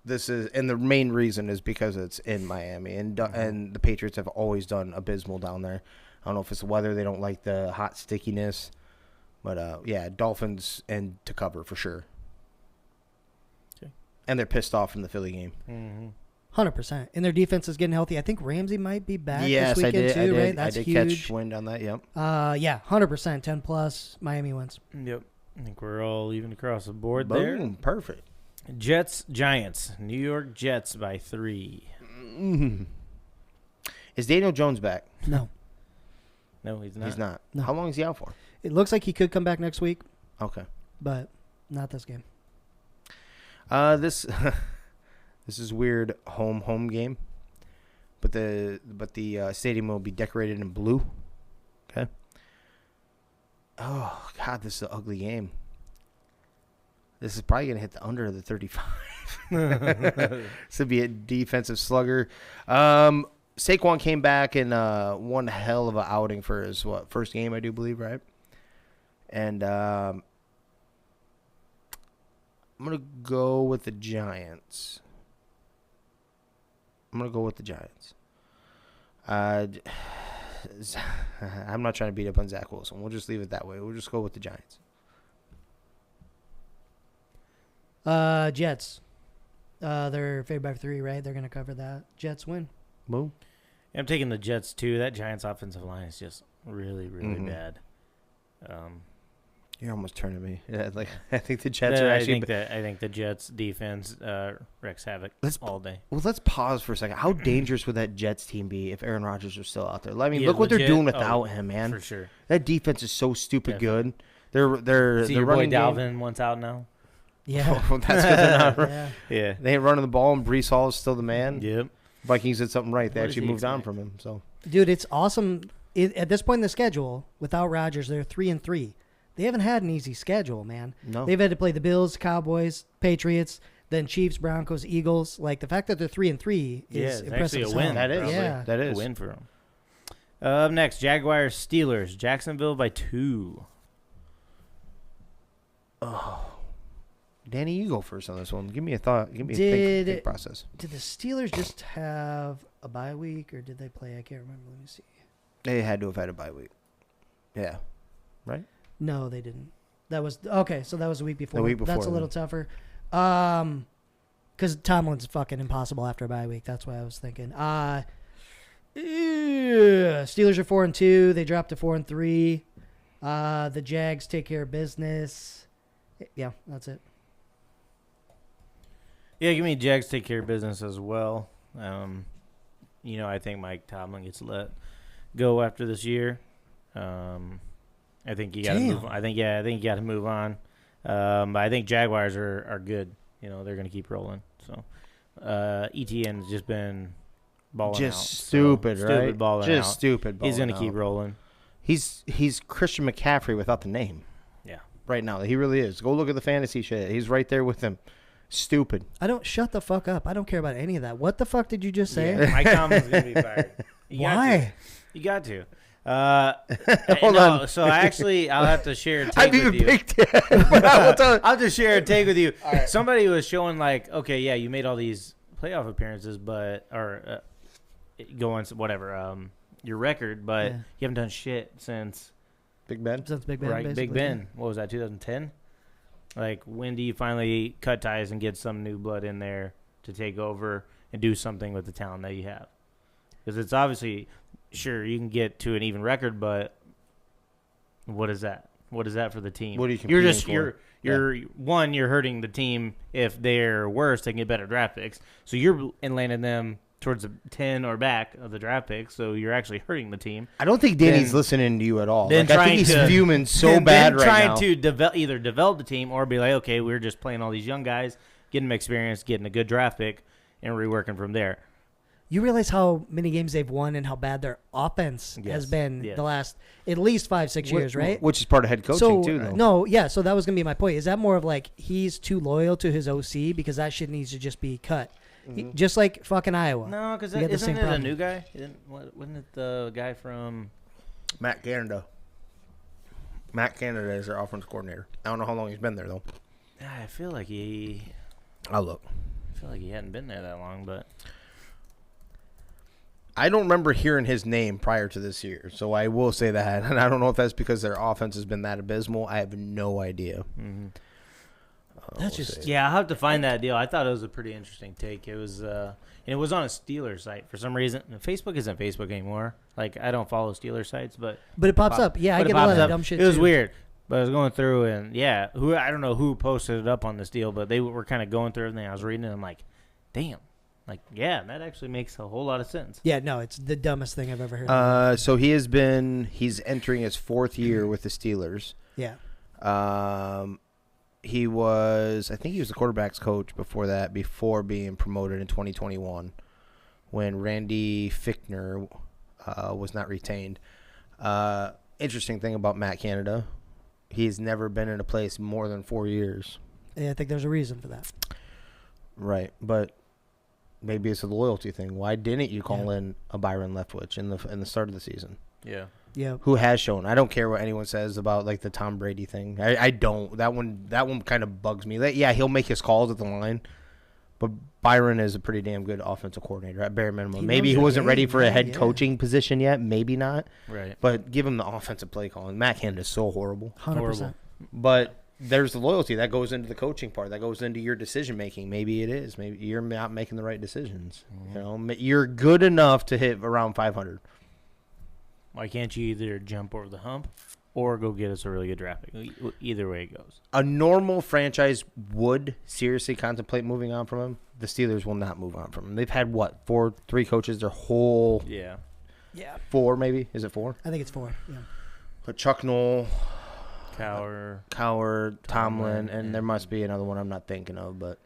This is, and the main reason is because it's in Miami, and and the Patriots have always done abysmal down there. I don't know if it's the weather; they don't like the hot stickiness, but yeah, Dolphins and to cover for sure. Okay. And they're pissed off from the Philly game. Mm-hmm. 100%. And their defense is getting healthy. I think Ramsey might be back Yes, this weekend too, right? I That's did huge. catch wind on that. Yep. Yeah, 100%. 10+. Miami wins. Yep. I think we're all even across the board Boom. there. Perfect. Jets, Giants. New York Jets by 3. Is Daniel Jones back? No. No, he's not. He's not. No. How long is he out for? It looks like he could come back next week, Okay. but not this game. This is weird home game, but the stadium will be decorated in blue. Okay. Oh God, this is an ugly game. This is probably gonna hit the under the 35. This would be a defensive slugger. Saquon came back and one hell of an outing for his first game, I do believe, right? And I'm gonna go with the Giants. I'm not trying to beat up on Zach Wilson. We'll just leave it that way. We'll just go with the Giants. Jets. They're favored by 3, right? They're going to cover that. Jets win. Boom. I'm taking the Jets too. That Giants offensive line is just really, really bad. You're almost turning me. Yeah, like I think the Jets are actually. I think the Jets defense wreaks havoc all day. Well, let's pause for a second. How dangerous would that Jets team be if Aaron Rodgers was still out there? I mean, look what they're doing without him, man. For sure. That defense is so stupid good. They're your running boy Dalvin once out now. Yeah. Oh, that's good. They're not. Yeah. They ain't running the ball, and Breece Hall is still the man. Yep. Vikings did something right. They What actually moved on from him. So, dude, it's awesome. At this point in the schedule, without Rodgers, they're 3-3. They haven't had an easy schedule, man. No. They've had to play the Bills, Cowboys, Patriots, then Chiefs, Broncos, Eagles. Like the fact that they're 3-3 is impressive. Actually a win. That is. Yeah. That is a win for them. Up next, Jaguars, Steelers, Jacksonville by 2. Oh, Danny, you go first on this one. Give me a thought. Give me a think process. Did the Steelers just have a bye week, or did they play? I can't remember. Let me see. They had to have had a bye week. Yeah. Right? No, they didn't. That was okay. So that was the week before. The week before. That's a little tougher. Because Tomlin's fucking impossible after a bye week. That's why I was thinking. Steelers are 4-2. They dropped to 4-3. The Jags take care of business. Yeah, that's it. Yeah, give me Jags take care of business as well. I think Mike Tomlin gets let go after this year. I think you got to move on. I think you got to move on. But I think Jaguars are good. They're going to keep rolling. So ETN's just been balling out. Stupid, right? Stupid balling just out. Stupid balling He's going to out. keep rolling. He's Christian McCaffrey without the name. Yeah. Right now. He really is. Go look at the fantasy shit. He's right there with him. Stupid. Shut the fuck up. I don't care about any of that. What the fuck did you just say? Yeah, Mike Tomlin's going to be fired. Why? You got to. Hold on. So I'll have to share a take with you. Picked it. I'll just share a take with you. Right. Somebody was showing okay, yeah, you made all these playoff appearances, your record, but you haven't done shit since Big Ben. Since Big Ben, right? Big Ben. What was that? 2010. When do you finally cut ties and get some new blood in there to take over and do something with the talent that you have? Because it's obviously. Sure, you can get to an even record, but what is that? What is that for the team? What are you competing for? You're hurting the team. If they're worse, they can get better draft picks. So you're landing them towards the 10 or back of the draft picks. So you're actually hurting the team. I don't think Danny's listening to you at all. I think he's fuming so bad right now. Trying to either develop the team or be like, okay, we're just playing all these young guys, getting them experience, getting a good draft pick, and reworking from there. You realize how many games they've won and how bad their offense has been the last at least 5-6 years, right? Which is part of head coaching too, though. So that was going to be my point. Is that more of he's too loyal to his OC because that shit needs to just be cut? Just like fucking Iowa. No, because isn't it a new guy? Wasn't it the guy from Matt Canada? Matt Canada is their offense coordinator. I don't know how long he's been there though. I feel like he. I'll look. I feel like he hadn't been there that long, but. I don't remember hearing his name prior to this year, so I will say that. And I don't know if that's because their offense has been that abysmal. I have no idea. Mm-hmm. Yeah, I'll have to find that deal. I thought it was a pretty interesting take. It was, and it was on a Steelers site for some reason. Facebook isn't Facebook anymore. I don't follow Steelers sites, but it pops up. Yeah, I get a lot of dumb shit. It was weird, but I was going through and I don't know who posted it up on this deal, but they were kind of going through everything. I was reading it. I'm like, damn. That actually makes a whole lot of sense. Yeah, no, it's the dumbest thing I've ever heard. So he's entering his 4th year with the Steelers. Yeah. He was the quarterback's coach before being promoted in 2021 when Randy Fichtner was not retained. Interesting thing about Matt Canada, he's never been in a place more than 4 years. Yeah, I think there's a reason for that. Right, but maybe it's a loyalty thing. Why didn't you call in a Byron Leftwich in the start of the season? Yeah. Yeah. Who has shown? I don't care what anyone says about like the Tom Brady thing. I don't. That one kind of bugs me. Yeah, he'll make his calls at the line, but Byron is a pretty damn good offensive coordinator at bare minimum. Maybe he wasn't ready for a head coaching position yet. Maybe not. Right. But give him the offensive play calling. Matt Canada is so horrible. 100%. But there's the loyalty that goes into the coaching part. That goes into your decision making. Maybe it is. Maybe you're not making the right decisions. You know, you're good enough to hit around 500. Why can't you either jump over the hump or go get us a really good draft pick? Either way it goes. A normal franchise would seriously contemplate moving on from him. The Steelers will not move on from him. They've had, what, three coaches their whole... Yeah. Yeah. 4, maybe? Is it 4? I think it's 4. Yeah. But Chuck Noll, Cowher, Tomlin, and there must be another one I'm not thinking of, but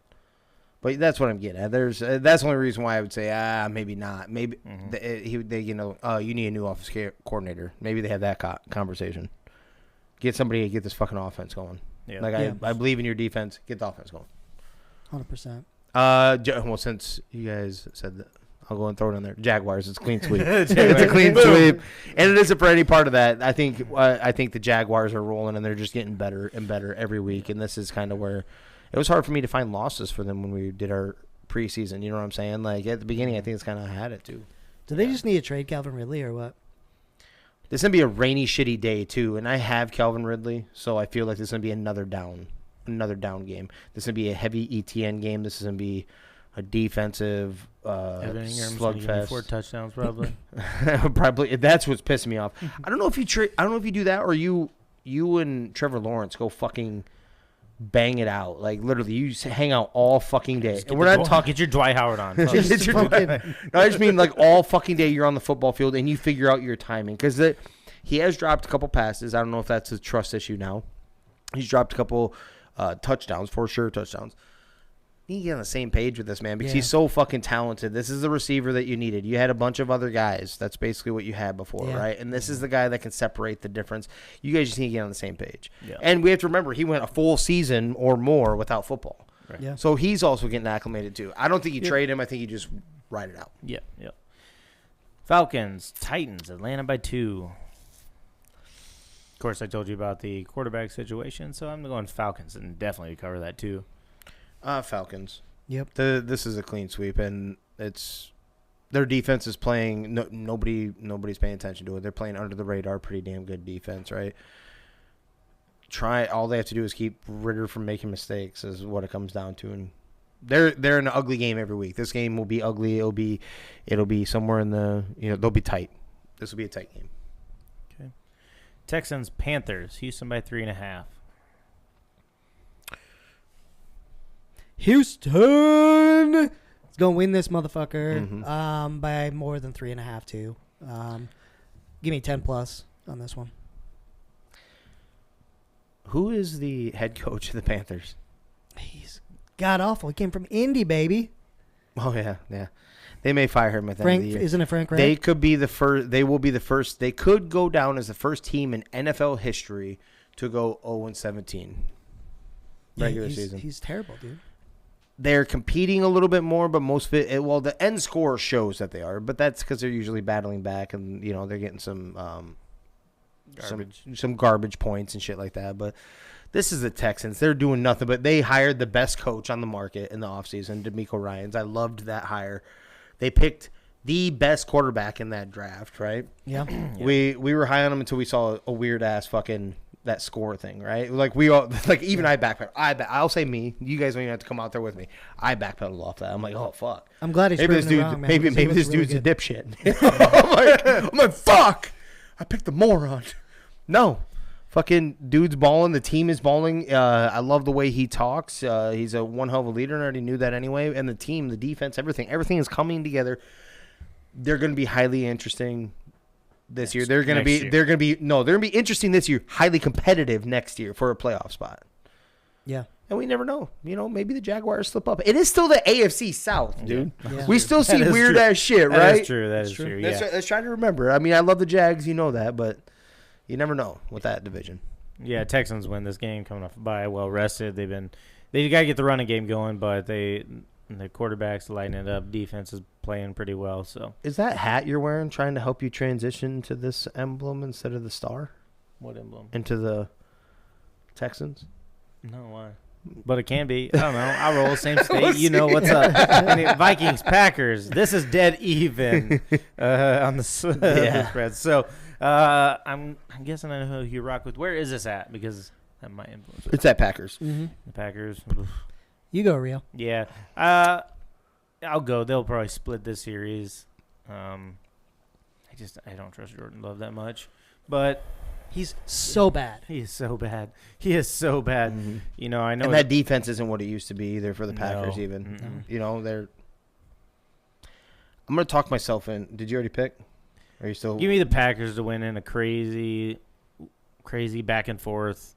that's what I'm getting at. There's that's the only reason why I would say maybe not. Maybe they you need a new office coordinator. Maybe they have that conversation. Get somebody to get this fucking offense going. Yeah. I believe in your defense. Get the offense going. 100%. Well, since you guys said that, I'll go and throw it in there. Jaguars. It's a clean sweep. It's a clean sweep, and it isn't for any part of that. I think the Jaguars are rolling, and they're just getting better and better every week. And this is kind of where it was hard for me to find losses for them when we did our preseason. You know what I'm saying? Like at the beginning, I think it's kind of had it too. Do they just need to trade Calvin Ridley or what? This is gonna be a rainy, shitty day too, and I have Calvin Ridley, so I feel like this is gonna be another down game. This is gonna be a heavy ETN game. This is gonna be a defensive slugfest. 4 touchdowns probably. Probably that's what's pissing me off. I don't know if you do that or you and Trevor Lawrence go fucking bang it out. Like literally, you hang out all fucking day. And we're not talking. Get your Dwight Howard on. No, I just mean like all fucking day you're on the football field and you figure out your timing because he has dropped a couple passes. I don't know if that's a trust issue now. He's dropped a couple touchdowns, for sure touchdowns. You need to get on the same page with this man because he's so fucking talented. This is the receiver that you needed. You had a bunch of other guys. That's basically what you had before, right? And this is the guy that can separate the difference. You guys just need to get on the same page. Yeah. And we have to remember he went a full season or more without football. Right. Yeah. So he's also getting acclimated too. I don't think you trade him. I think you just ride it out. Yeah. Falcons, Titans, Atlanta by 2. Of course, I told you about the quarterback situation, so I'm going Falcons and definitely cover that too. Falcons. Yep. This is a clean sweep, and it's their defense is playing. Nobody's paying attention to it. They're playing under the radar, pretty damn good defense, right? All they have to do is keep Ritter from making mistakes, is what it comes down to, and they're in an ugly game every week. This game will be ugly. It'll be somewhere in the they'll be tight. This will be a tight game. Okay. Texans, Panthers, Houston by 3.5. Houston is going to win this motherfucker by more than 3.5 too. Give me 10+ on this one. Who is the head coach of the Panthers? He's god awful. He came from Indy, baby. Oh yeah. They may fire him at the end of the year. Isn't it Frank Reich? They could be the first. They will be the first. They could go down as the first team in NFL history to go 0-17 regular season. He's terrible, dude. They're competing a little bit more, but the end score shows that they are. But that's because they're usually battling back, and they're getting some garbage points and shit like that. But this is the Texans. They're doing nothing, but they hired the best coach on the market in the offseason, DeMeco Ryans. I loved that hire. They picked the best quarterback in that draft, right? Yeah. We were high on him until we saw a weird ass fucking that score thing, right? Like we all, like even I backpedaled. I'll say me. You guys don't even have to come out there with me. I backpedaled off that. I'm like, oh fuck. I'm glad he's maybe this dude. wrong, man. Maybe this really dude's good. a dipshit. I'm like, fuck. I picked the moron. No. Fucking dude's balling. The team is balling. I love the way he talks. He's a one hell of a leader, and I already knew that anyway. And the team, the defense, everything is coming together. They're going to be highly interesting this year. They're going to be interesting this year. Highly competitive next year for a playoff spot. Yeah. And we never know. Maybe the Jaguars slip up. It is still the AFC South, dude. Yeah. We still see weird ass shit, right? That is true. Yeah. Let's try to remember. I mean, I love the Jags. You know that, but you never know with that division. Yeah, Texans win this game coming off a bye, well rested. They got to get the running game going, but they And the quarterback's lighting it up. Defense is playing pretty well. So Is that hat you're wearing trying to help you transition to this emblem instead of the star what emblem? into the Texans? No, why? But it can be. I don't know. I roll same state. You know what's up. Vikings, Packers. This is dead even on the spread. So I'm guessing I know who you rock with. Where is this at? Because that might influence it. It's at Packers. Mm-hmm. The Packers. You go, Rio. Yeah. I'll go. They'll probably split this series. I don't trust Jordan Love that much. But He's so bad. he is so bad. He is so bad. Mm-hmm. You know, I know. And that defense isn't what it used to be either for the Packers No. even. Mm-mm. You know, they're I'm going to talk myself in. Did you already pick? Are you still Give me the Packers to win in a crazy back and forth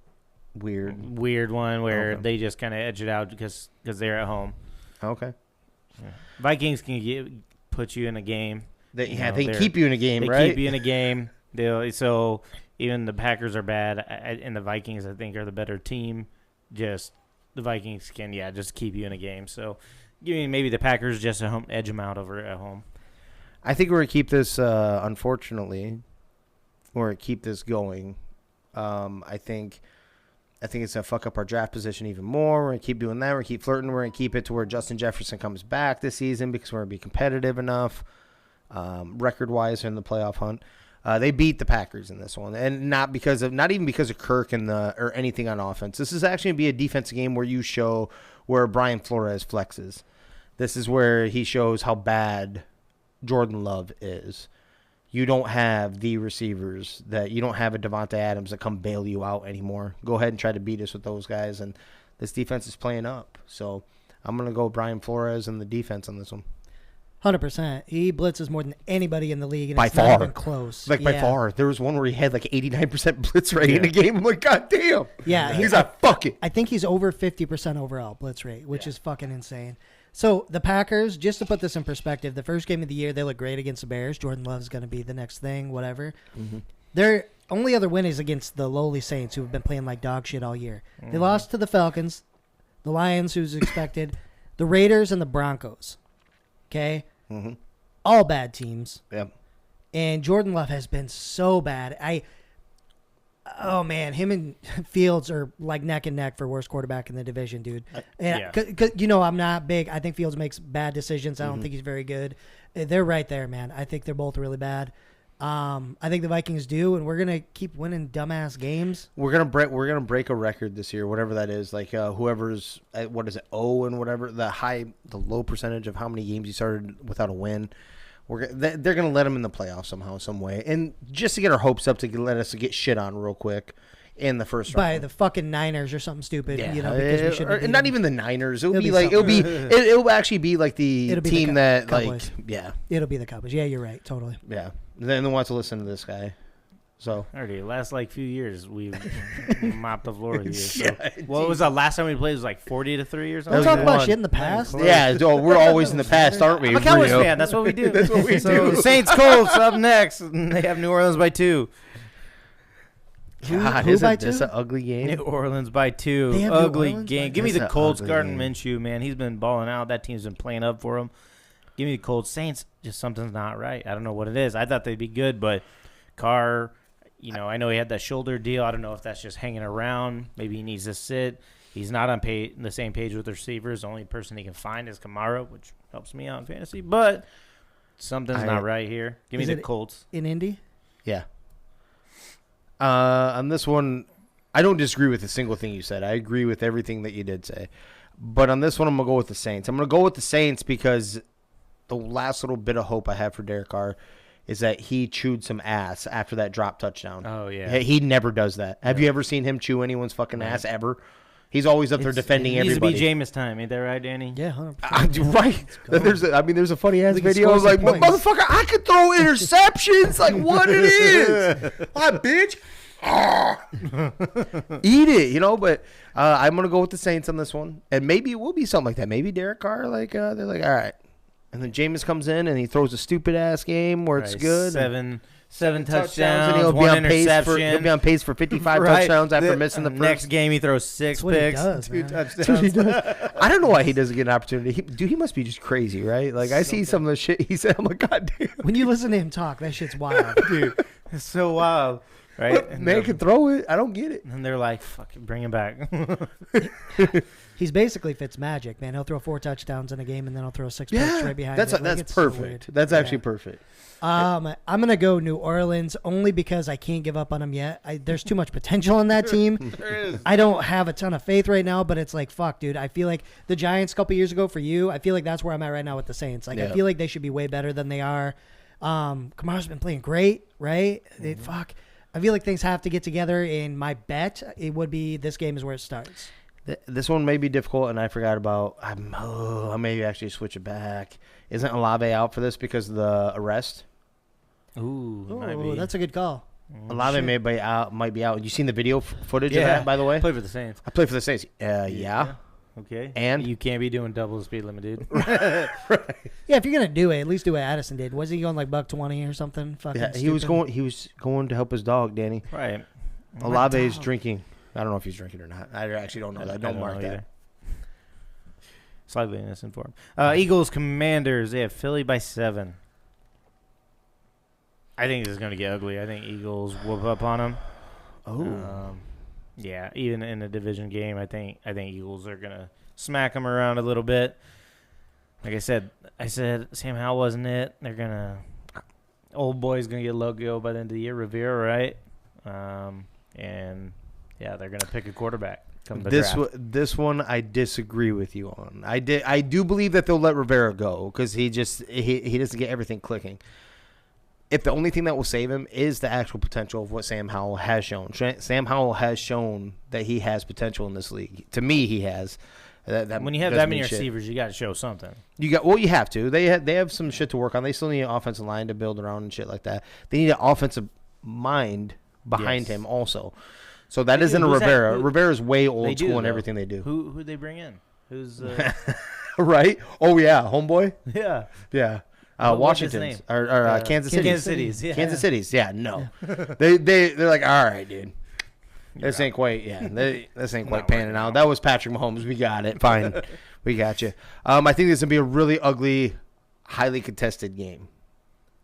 weird? one where Okay. they just kind of edge it out because they're at home. Okay. Vikings can put you in a game. They You know, they they're- keep you in a game, They right? keep you in a game. So even the Packers are bad, and the Vikings, I think, are the better team. Just the Vikings can, just keep you in a game. So give me maybe the Packers just at home, edge them out over at home. I think we're going to keep this, unfortunately, we're going to keep this going. I think it's going to fuck up our draft position even more. We're going to keep doing that. We're going to keep flirting. We're going to keep it to where Justin Jefferson comes back this season because we're going to be competitive enough record-wise in the playoff hunt. They beat the Packers in this one, and not even because of Kirk or anything on offense. This is actually going to be a defensive game where you show where Brian Flores flexes. This is where he shows how bad Jordan Love is. You don't have the receivers you don't have a Devontae Adams that come bail you out anymore. Go ahead and try to beat us with those guys, and this defense is playing up. So I'm going to go Brian Flores and the defense on this one. 100%. He blitzes more than anybody in the league, and By it's far. not even close. By far. There was one where he had like 89% blitz rate in a game. I'm like, God damn. Yeah, He's like, fuck it. I think he's over 50% overall blitz rate, which is fucking insane. So the Packers, just to put this in perspective, the first game of the year, they look great against the Bears. Jordan Love's going to be the next thing, whatever. Mm-hmm. Their only other win is against the lowly Saints, who have been playing like dog shit all year. They lost to the Falcons, the Lions, who's expected, the Raiders, and the Broncos. Okay? Mm-hmm. All bad teams. Yep. And Jordan Love has been so bad. Oh man, him and Fields are like neck and neck for worst quarterback in the division, dude. And cause, I'm not big. I think Fields makes bad decisions. I don't think he's very good. They're right there, man. I think they're both really bad. I think the Vikings do, and we're gonna keep winning dumbass games. We're gonna break a record this year, whatever that is. Like whoever's at, what is it, and whatever the low percentage of how many games you started without a win. They're gonna let them in the playoffs somehow, some way, and just to get our hopes up to let us get shit on real quick in the first round by the fucking Niners or something stupid. Yeah, Because we should. and not even the Niners. It'll actually be like the It'll be team the that like Cowboys. yeah. It'll be the Cowboys. Yeah, you're right. Totally. Yeah. Then we'll have to listen to this guy. So Already, last few years we've mopped the floor with you. So. Yeah, What was the last time we played? It was like 40-3 or something. Don't That was talk about one. shit in the past. yeah, we're always in the past, aren't we? I'm a Cowboys Rio? fan. That's what we do. That's what we So do. Saints Colts up next. They have New Orleans by 2. God, Who isn't by this two? an ugly game? New Orleans by 2. They have New Ugly Orleans by game. two? Give me That's the an Colts. ugly Gardner game. Minshew, man, he's been balling out. That team's been playing up for him. Give me the Colts. Saints, just something's not right. I don't know what it is. I thought they'd be good, but Carr, I know he had that shoulder deal. I don't know if that's just hanging around. Maybe he needs to sit. He's not on the same page with the receivers. The only person he can find is Kamara, which helps me out in fantasy. But something's not right here. Give me Is the it- Colts. In Indy. Yeah. On this one, I don't disagree with a single thing you said. I agree with everything that you did say. But on this one, I'm going to go with the Saints. I'm going to go with the Saints because the last little bit of hope I have for Derek Carr is that he chewed some ass after that drop touchdown. Oh, yeah. He never does that. Have you ever seen him chew anyone's fucking ass ever? He's always up there defending it needs everybody. to be Jameis time. Ain't that right, Danny? Yeah, 100%. Right. There's a funny ass We can video. I score was some like, points. motherfucker, I could throw interceptions. Like what it is. Hi, bitch. Eat it, but I'm gonna go with the Saints on this one. And maybe it will be something like that. Maybe Derek Carr, they're like, all right. And then Jameis comes in and he throws a stupid ass game where it's Right, good. 7 touchdowns, and he'll be 1 on pace interception. he'll be on pace for 55 Right. touchdowns after missing the first. Next game, he throws 6 That's what he picks, does, 2 man. touchdowns. I don't know why he doesn't get an opportunity. He must be just crazy, right? Like, I see some of the shit he said. I'm like, God damn. When you listen to him talk, that shit's wild. Dude, it's so wild. Right? And Man can throw it. I don't get it. and they're like, fuck it, bring him back. He's basically Fitzmagic, man. He'll throw 4 touchdowns in a game, and then he'll throw 6 picks right behind it. Like, That's it's so perfect. weird. That's Yeah. actually perfect. I'm gonna go New Orleans only because I can't give up on them yet. There's too much potential in that team. I don't have a ton of faith right now, but it's like, fuck, dude. I feel like the Giants a couple years ago for you. I feel like that's where I'm at right now with the Saints. Like, I feel like they should be way better than they are. Kamara's been playing great, right? Fuck. I feel like things have to get together. And my bet it would be this game is where it starts. This one may be difficult, and I forgot about. I may actually switch it back. Isn't Olave out for this because of the arrest? Ooh, might Oh, be. that's a good call. Olave may be out. Might be out. You seen the video footage of Yeah. that, by the way? Play for the Saints. I played for the Saints. Yeah. Okay. And? you can't be doing double the speed limit, dude. Yeah, if you're gonna do it, at least do what Addison did. Was he going like $120 or something? Fucking Yeah, he was stupid? going to help his dog, Danny. Right. Olave is drinking. I don't know if he's drinking or not. I actually don't know that. Don't mark know that. either. Slightly misinformed. Eagles, Commanders. They have Philly by 7. I think this is going to get ugly. I think Eagles whoop up on them. Oh. Yeah, even in a division game, I think Eagles are going to smack them around a little bit. Like I said Sam Howell wasn't it. They're going to – old boy's going to get logo by the end of the year, Rivera, right? And, yeah, they're going to pick a quarterback. This one I disagree with you on. I do believe that they'll let Rivera go because he doesn't get everything clicking. If the only thing that will save him is the actual potential of what Sam Howell has shown. Sam Howell has shown that he has potential in this league. To me, he has. When you have that many receivers, you got to show something. You have to. They have some shit to work on. They still need an offensive line to build around and shit like that. They need an offensive mind behind him also. So that isn't a Rivera. Rivera's way old school in everything they do. Who'd they bring in? Who's right? Oh yeah, homeboy. Yeah. Yeah. What's his Washington's name? or Kansas City. Kansas City's. Yeah. Kansas City's. Yeah. No. They're like, all right, dude. This ain't quite. Yeah. This ain't quite panning out. That was Patrick Mahomes. We got it. Fine. We got you. I think this is gonna be a really ugly, highly contested game.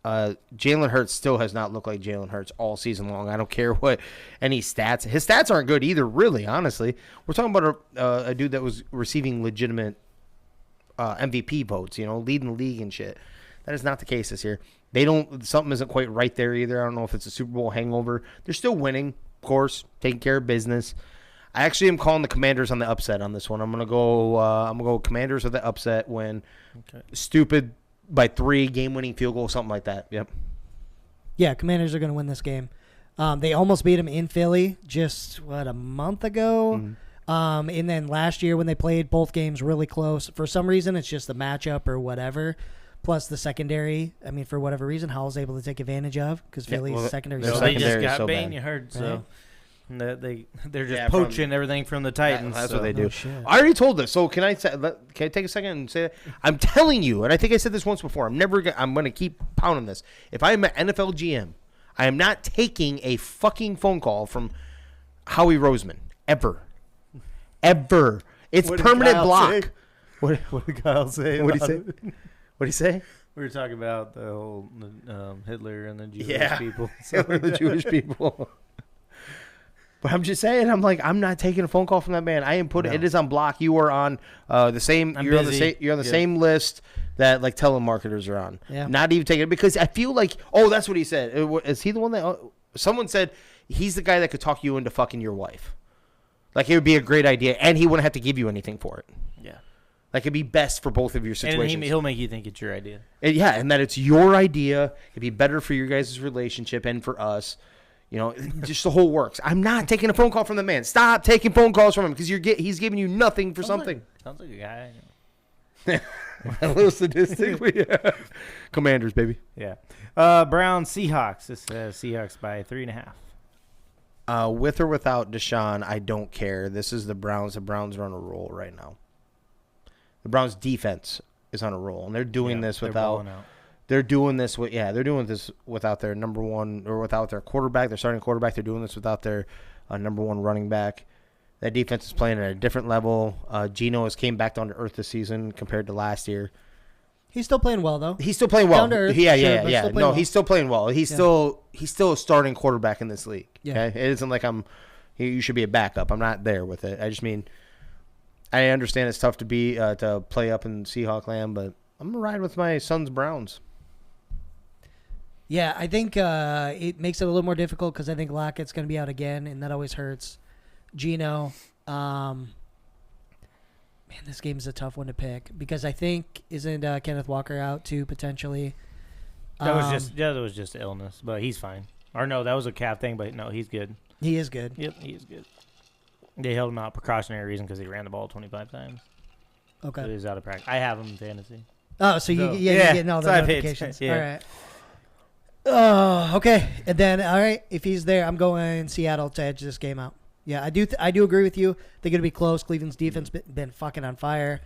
Jalen Hurts still has not looked like Jalen Hurts all season long. I don't care what any stats. His stats aren't good either, really, honestly. We're talking about a dude that was receiving legitimate MVP votes, leading the league and shit. That is not the case this year. Something isn't quite right there either. I don't know if it's a Super Bowl hangover. They're still winning, of course, taking care of business. I actually am calling the Commanders on the upset on this one. I'm gonna go Commanders with the upset win. Okay. Stupid by 3, game-winning field goal, something like that. Yep. Yeah, Commanders are going to win this game. They almost beat them in Philly just, a month ago? Mm-hmm. And then last year when they played both games really close, for some reason it's just the matchup or whatever, plus the secondary. I mean, for whatever reason, Howell's able to take advantage of because Philly's secondary. They just got so Bane, bad. you heard, so. Right. They're just poaching everything from the Titans. That's what they do. shit. I already told this. So can I take a second and say that? I'm telling you, and I think I said this once before. I'm going to keep pounding this. If I'm an NFL GM, I am not taking a fucking phone call from Howie Roseman ever. It's permanent block. What did Kyle say? What did he say? What did he say? We were talking about the whole Hitler and the Jewish people. Hitler and the Jewish people. But I'm just saying, I'm not taking a phone call from that man. I am it is on block. You are on the same. You're on the same list that like telemarketers are on. Yeah. Not even taking it because I feel like that's what he said. Is he the one that someone said he's the guy that could talk you into fucking your wife? Like it would be a great idea, and he wouldn't have to give you anything for it. Yeah. Like it'd be best for both of your situations. And he'll make you think it's your idea. And that it's your idea. It'd be better for your guys' relationship and for us. Just the whole works. I'm not taking a phone call from the man. Stop taking phone calls from him because he's giving you nothing for something. Sounds like a guy. A little sadistic. But Commanders, baby. Yeah. Browns, Seahawks. This says Seahawks by 3.5. With or without Deshaun, I don't care. This is the Browns. The Browns are on a roll right now. The Browns defense is on a roll, and they're doing this without. They're doing this without their number one or without their quarterback, their starting quarterback. They're doing this without their number one running back. That defense is playing at a different level. Geno has came back down to earth this season compared to last year. He's still playing well, though. He's still playing well. Down to earth, Yeah. still playing well. He's still playing well. He's still a starting quarterback in this league. Yeah. Okay? It isn't like you should be a backup. I'm not there with it. I just mean, I understand it's tough to play up in Seahawk land, but I'm gonna ride with my son's Browns. Yeah, I think it makes it a little more difficult because I think Lockett's going to be out again, and that always hurts. Geno, man, this game is a tough one to pick because I think isn't Kenneth Walker out too potentially. That was just illness, but he's fine. Or no, that was a calf thing, but no, he's good. He is good. Yep, he is good. They held him out precautionary reason because he ran the ball 25 times. Okay. So he's out of practice. I have him in fantasy. Oh, so you're getting all the so I've hit, notifications. yeah. All right. Oh, okay. And then, all right, if he's there, I'm going Seattle to edge this game out. Yeah, I do agree with you. They're going to be close. Cleveland's defense been fucking on fire.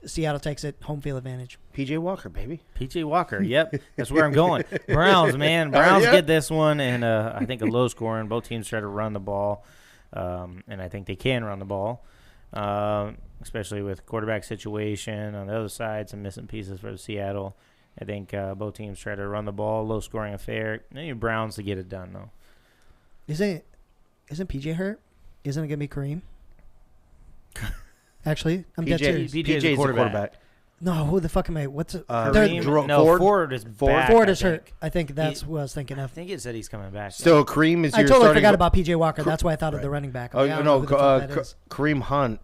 Seattle takes it. Home field advantage. PJ Walker, baby. PJ Walker, yep. That's where I'm going. Browns, man. Browns get this one, and I think a low scoring. Both teams try to run the ball, and I think they can run the ball, especially with quarterback situation. On the other side, some missing pieces for Seattle. I think both teams try to run the ball, low scoring affair. I need Browns to get it done, though. Isn't PJ hurt? Isn't it going to be Kareem? Actually, I'm dead serious. PJ's the quarterback. No, who the fuck am I? What's it? Ford is back. Ford is hurt. I think that's what I was thinking I of. think it said he's coming back. Still, Kareem is I your totally starting. forgot about PJ Walker. That's why I thought of the running back. I'm like, I don't know who the fuck that is. Kareem Hunt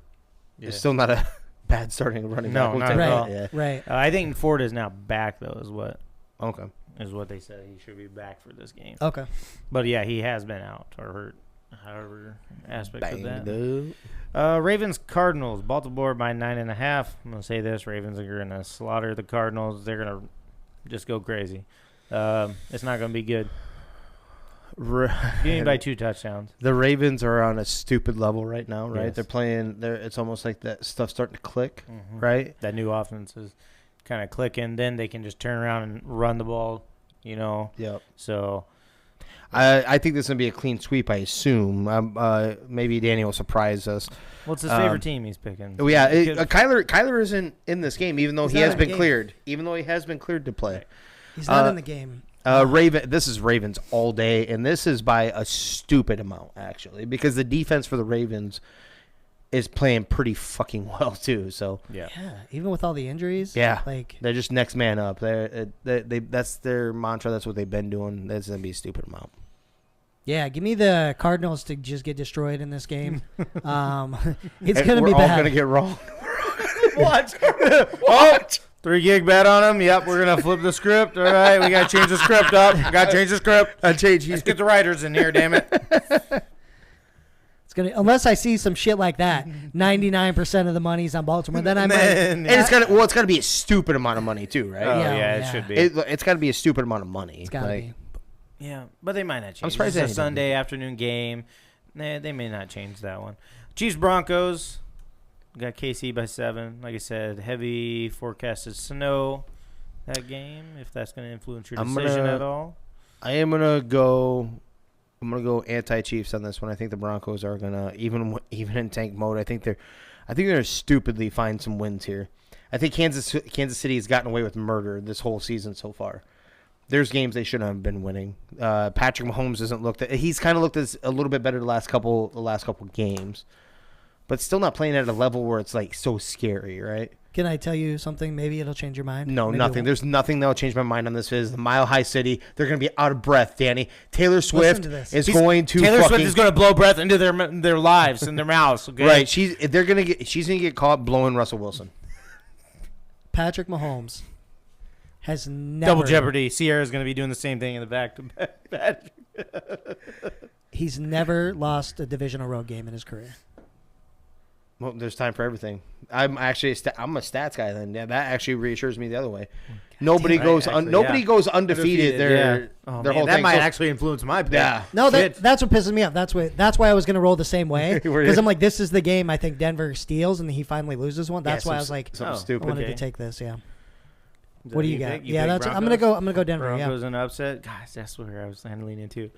is still not a bad starting running back. No, not at all. Yeah. Right. I think Ford is now back, though, is what they said. He should be back for this game. Okay. But, yeah, he has been out or hurt, however aspect of that. Dude. Ravens, Cardinals, Baltimore by 9.5. I'm going to say this. Ravens are going to slaughter the Cardinals. They're going to just go crazy. It's not going to be good. Getting by 2 touchdowns. The Ravens are on a stupid level right now, right? Yes. They're playing. It's almost like that stuff's starting to click, right? That new offense is kind of clicking. Then they can just turn around and run the ball, Yep. So I think this is going to be a clean sweep, I assume. Maybe Danny will surprise us. what's his favorite team he's picking? Oh, yeah, Kyler isn't in this game, even though He's he not has in the been game. cleared. Even though he has been cleared to play. He's not in the game. This is Ravens all day, and this is by a stupid amount, actually, because the defense for the Ravens is playing pretty fucking well, too. So Yeah. Yeah, even with all the injuries. yeah, Like, they're just next man up. That's their mantra. That's what they've been doing. That's going to be a stupid amount. yeah, give me the Cardinals to just get destroyed in this game. It's going to be bad. We're all going to get wrong. Watch. Watch. 3 gig bet on him. Yep, we're gonna flip the script. All right, we gotta change the script up. Let's get the writers in here. Damn it. It's gonna, unless I see some shit like that, 99% of the money's on Baltimore. Then I might. And it's gotta be a stupid amount of money too, right? Oh Yeah, yeah, it yeah. should be. It's gotta be a stupid amount of money. It's gotta be. Yeah, but they might not change. I'm surprised It's a they didn't. Sunday afternoon game. Nah, they may not change that one. Chiefs Broncos. Got KC by 7. Like I said, heavy forecasted snow that game. If that's going to influence your decision at all. I'm gonna go anti-Chiefs on this one. I think the Broncos are gonna even in tank mode. I think they're stupidly find some wins here. I think Kansas City has gotten away with murder this whole season so far. There's games they shouldn't have been winning. Patrick Mahomes hasn't looked. He's kind of looked as a little bit better the last couple games, but still not playing at a level where it's like so scary, right? Can I tell you something? Maybe it'll change your mind. No, Maybe nothing. There's nothing that'll change my mind on this. Is the Mile High City? They're going to be out of breath, Danny. Taylor Swift to this. is going to Taylor fucking, Swift is going to blow breath into their lives and their mouths. Okay? right. She's gonna get caught blowing Russell Wilson. Patrick Mahomes has never. Double Jeopardy. Sierra's going to be doing the same thing in the back to back. He's never lost a divisional road game in his career. Well, there's time for everything. I'm actually I'm a stats guy. Then that actually reassures me the other way. Nobody goes undefeated. Their whole that thing. might So- actually influence my pick. Yeah. No, that's what pisses me off. That's why I was going to roll the same way. Were you? Because I'm like, this is the game I think Denver steals, and he finally loses one. That's Yeah, why I was like, something oh, stupid. I wanted Okay. to take this, yeah. What do you got? Yeah, that's. I'm gonna go Denver. Broncos in upset. Gosh, that's where I was leaning into.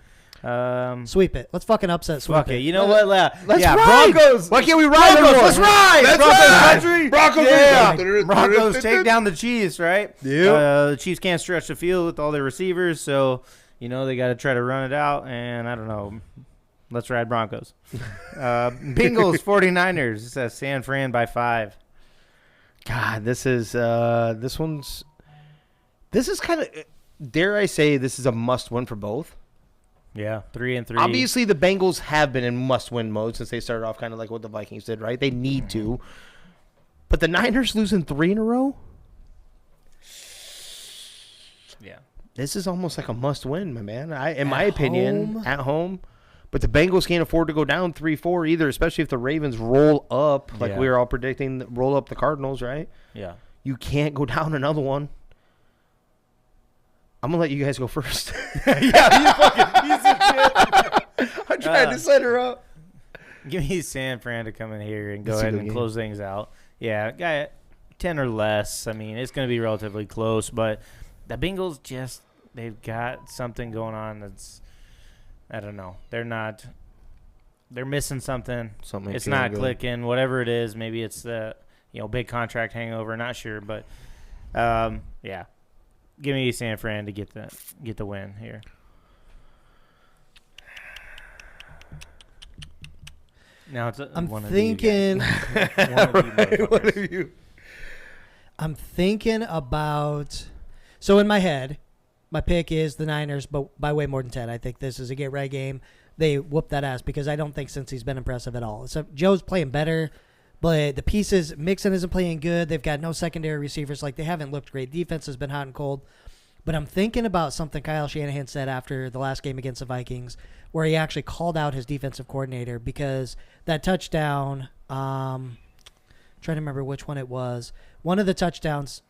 Sweep it. Let's fucking upset. Sweep it. You know what? Let's ride. Broncos. Why can't we ride? Let's ride. Broncos country. Broncos. Yeah. Broncos take down the Chiefs, right? Yeah. The Chiefs can't stretch the field with all their receivers, so they got to try to run it out. And I don't know. Let's ride Broncos. Bengals 49ers. It says San Fran by 5. God, this is kind of, dare I say, this is a must-win for both. Yeah, 3-3. Obviously, the Bengals have been in must-win mode since they started off kind of like what the Vikings did, right? They need to. But the Niners losing 3 in a row? Yeah. This is almost like a must-win, my man. In my opinion, at home. But the Bengals can't afford to go down 3-4 either, especially if the Ravens roll up, like we were all predicting, roll up the Cardinals, right? Yeah. You can't go down another one. I'm going to let you guys go first. You fucking piece of shit. I'm trying to set her up. Give me San Fran to come in here and go ahead and close things out. Yeah, guy 10 or less. I mean, it's going to be relatively close, but the Bengals they've got something going on that's, I don't know. They're missing something. It's not clicking. Whatever it is, maybe it's the big contract hangover. Not sure, but yeah. Give me San Fran to get the win here. Now I'm thinking. What are you? I'm thinking about. So in my head, my pick is the Niners, but by way more than 10. I think this is a get-right game. They whoop that ass because I don't think since he's been impressive at all. So Joe's playing better, but the pieces, Mixon isn't playing good. They've got no secondary receivers. Like, they haven't looked great. Defense has been hot and cold. But I'm thinking about something Kyle Shanahan said after the last game against the Vikings, where he actually called out his defensive coordinator because that touchdown, trying to remember which one it was. One of the touchdowns,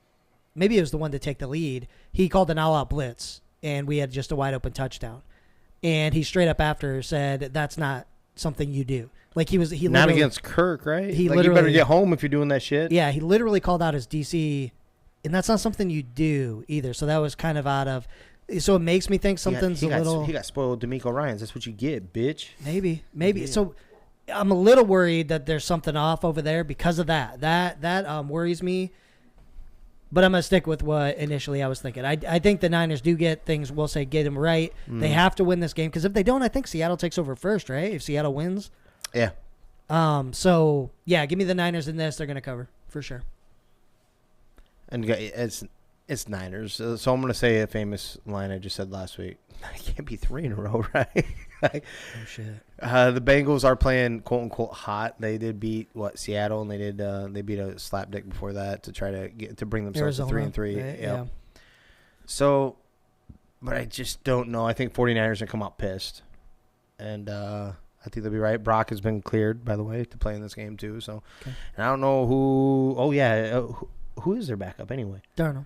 maybe it was the one to take the lead, he called an all-out blitz, and we had just a wide-open touchdown. And he straight up after said, that's not something you do. Like, he not against Kirk, right? He like, you better get home if you're doing that shit. Yeah, he literally called out his DC, and that's not something you do either. So that was kind of out of. So it makes me think something's he little. He got spoiled, D'Amico Ryans. That's what you get, bitch. Maybe. Yeah. So I'm a little worried that there's something off over there because of that. That worries me. But I'm going to stick with what initially I was thinking. I think the Niners do get things, we'll say, get them right. They have to win this game because if they don't, I think Seattle takes over first, right? If Seattle wins. Yeah. So, yeah, give me the Niners in this. They're going to cover for sure. And it's Niners. So I'm going to say a famous line I just said last week. I can't be 3 in a row, right? Oh, shit. The Bengals are playing quote-unquote hot. They did beat, Seattle, and they beat a slapdick before that to try to bring themselves Arizona, to 3-3. right? Yep. Yeah. So, but I just don't know. I think 49ers are going to come out pissed. And I think they'll be right. Brock has been cleared, by the way, to play in this game too. So, and I don't know who. Oh, yeah. Who is their backup anyway? Darnold.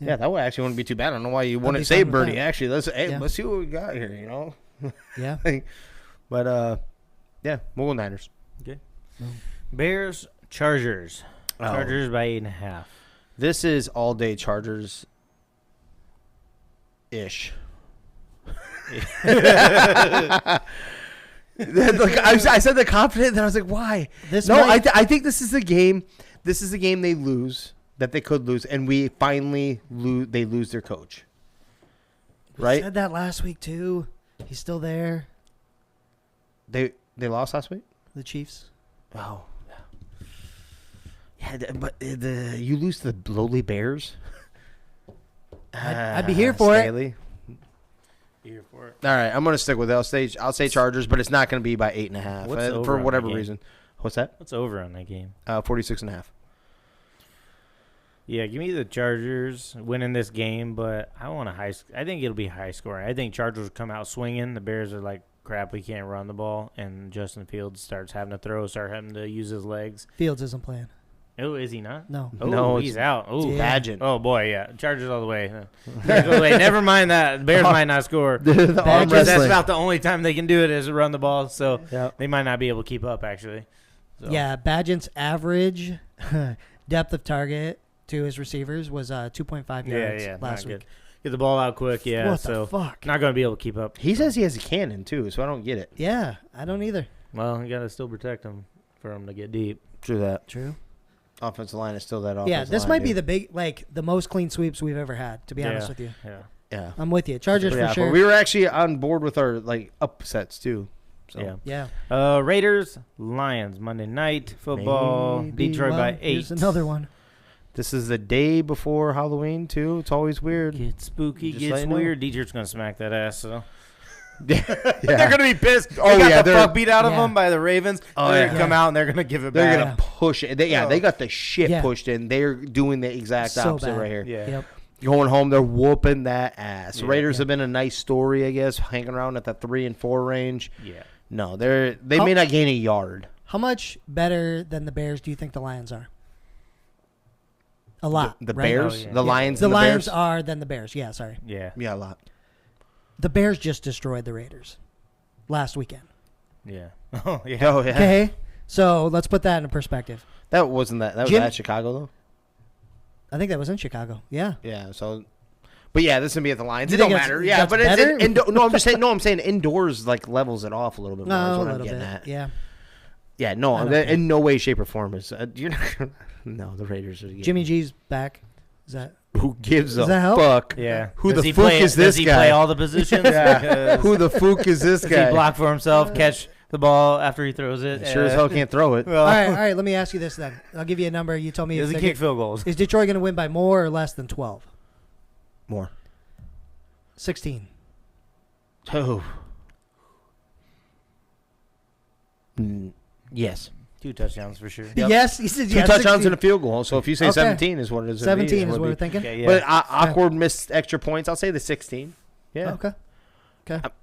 Yeah, that would actually wouldn't be too bad. I don't know why you wouldn't say Birdie. Actually, let's see what we got here. Yeah. But yeah, we'll go Niners. Okay. Bears, Chargers. Chargers by 8.5. This is all day Chargers ish. I said the confident, and I was like, why? I think this is the game. This is the game they lose. That they could lose, and we finally lose. They lose their coach. Right? We said that last week too. He's still there. They lost last week. The Chiefs. Oh, yeah. But you lose to the lowly Bears. I'd be here for Staley. Here for it. All right, I'm gonna stick with it. I'll say Chargers, but it's not gonna be by 8.5 for whatever reason. What's that? What's over on that game? 46.5. Yeah, give me the Chargers winning this game, but I think it'll be high scoring. I think Chargers will come out swinging. The Bears are like, crap, we can't run the ball, and Justin Fields starts having to throw, having to use his legs. Fields isn't playing. Oh, is he not? No. Oh, no, he's out. Oh, yeah. Badgett. Oh boy, yeah, Chargers all the way. Bears all the way. Never mind that. The Bears might not score. The arm That's wrestling. about the only time they can do it is run the ball, so Yep. they might not be able to keep up actually. So. Yeah, Badgett's average depth of target to his receivers was 2.5 yards last week. Good. Get the ball out quick, yeah. What so the fuck? not going to be able to keep up. He says he has a cannon too, so I don't get it. Yeah, I don't either. Well, you got to still protect him for him to get deep. True that. True. Offensive line is still that offensive Yeah, this line, might be dude. the most clean sweeps we've ever had, to be honest with you. Yeah. Yeah. I'm with you. Chargers Yeah, for sure. but we were actually on board with our upsets too. So. Yeah. Yeah. Raiders, Lions, Monday night football. Maybe. Detroit Well, by 8. Here's another one. This is the day before Halloween too. It's always weird. Gets spooky, Just gets letting you know. weird. Detroit's going to smack that ass, so. Yeah. They're going to be pissed. Oh, They got yeah, the they're- fuck beat out of Yeah. them by the Ravens. Oh, they're yeah. going to come out and they're going to give it They're back. gonna push it. They got the shit Yeah. pushed in. They're doing the exact So opposite bad. right here. Yeah. Yep. Going home, they're whooping that ass. Yeah. Raiders have been a nice story, I guess, hanging around at the 3 and 4 range. Yeah. No, they How- may not gain a yard. How much better than the Bears do you think the Lions are? A lot. The right? Bears, Oh, yeah. the Yeah. Lions, The and the Lions Bears. are than the Bears. Yeah, sorry. Yeah. Yeah, a lot. The Bears just destroyed the Raiders last weekend. Yeah. Oh, yeah. Oh yeah, Okay, so let's put that in perspective. that wasn't that. That was Jim- at Chicago though. I think that was in Chicago. Yeah. Yeah. So, but yeah, this is gonna be at the Lions. You It don't think it's- matter. Yeah, that's but it's better? no. I'm just saying. No, I'm saying indoors like levels it off a little bit more. No, is a what I'm little getting bit. at. Yeah. Yeah. I No, don't that, care. in no way, shape, or form is you're not. No, the Raiders are. Jimmy G's back. Is that? Who gives Does a that help? fuck? Yeah. Who Does the he fuck play, is this Does he guy? play all the positions? Because Who the fuck is this does guy? he block for himself, catch the ball after he throws it? Sure as hell can't throw it. Well, All right. Let me ask you this then. I'll give you a number. You tell me does if he they're kick field goals? is Detroit going to win by more or less than 12? More. 16. Oh. Yes. 2 touchdowns for sure. Yes, he said 2 yes. touchdowns 16. and a field goal. So if you say Okay. 17 is what it is. 17 is what we're thinking. Okay, yeah. But awkward missed extra points. I'll say the 16. Yeah. Okay.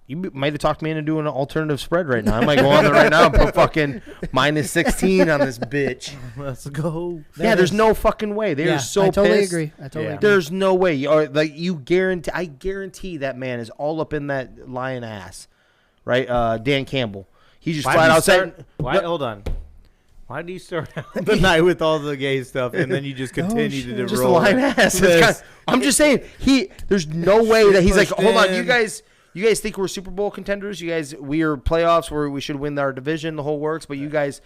You might have talked me into doing an alternative spread right now. I might go on there right now and put fucking minus 16 on this bitch. Let's go. Yeah, there's no fucking way. They're so I totally pissed. agree. I totally Yeah. agree. There's no way. Or like you guarantee, I guarantee that man is all up in that lion ass, right? Dan Campbell. He just flat out said, Hold on. Why do you start out the night with all the gay stuff and then you just continue shit. to just a roll? lion ass. I'm just saying there's no way that he's like, pushed hold on, in. you guys think we're Super Bowl contenders? We are playoffs where we should win our division, the whole works, but you guys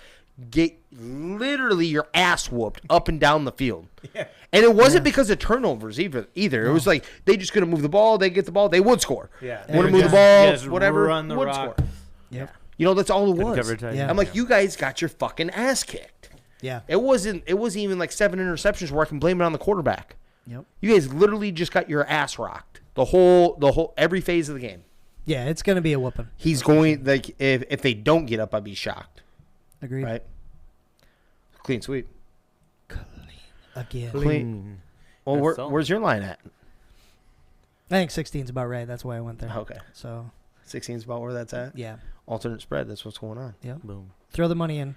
get literally your ass whooped up and down the field. Yeah. And it wasn't because of turnovers either. It was like they just couldn't move the ball, they get the ball, they would score. Yeah. Want to move the Just ball, whatever, run the would rock. score. Yep. You know, that's all it Couldn't was. cover tight. Yeah. I'm like, you guys got your fucking ass kicked. Yeah. It wasn't even like 7 interceptions where I can blame it on the quarterback. Yep. You guys literally just got your ass rocked. The whole every phase of the game. Yeah, it's going to be a whooping. He's going like if they don't get up, I'd be shocked. Agreed. Right? Clean sweep. Again. Clean. Well, That's solid. where's your line at? I think 16 is about right. That's why I went there. Okay. So, 16 is about where that's at. yeah. Alternate spread. That's what's going on. Boom. Throw the money in.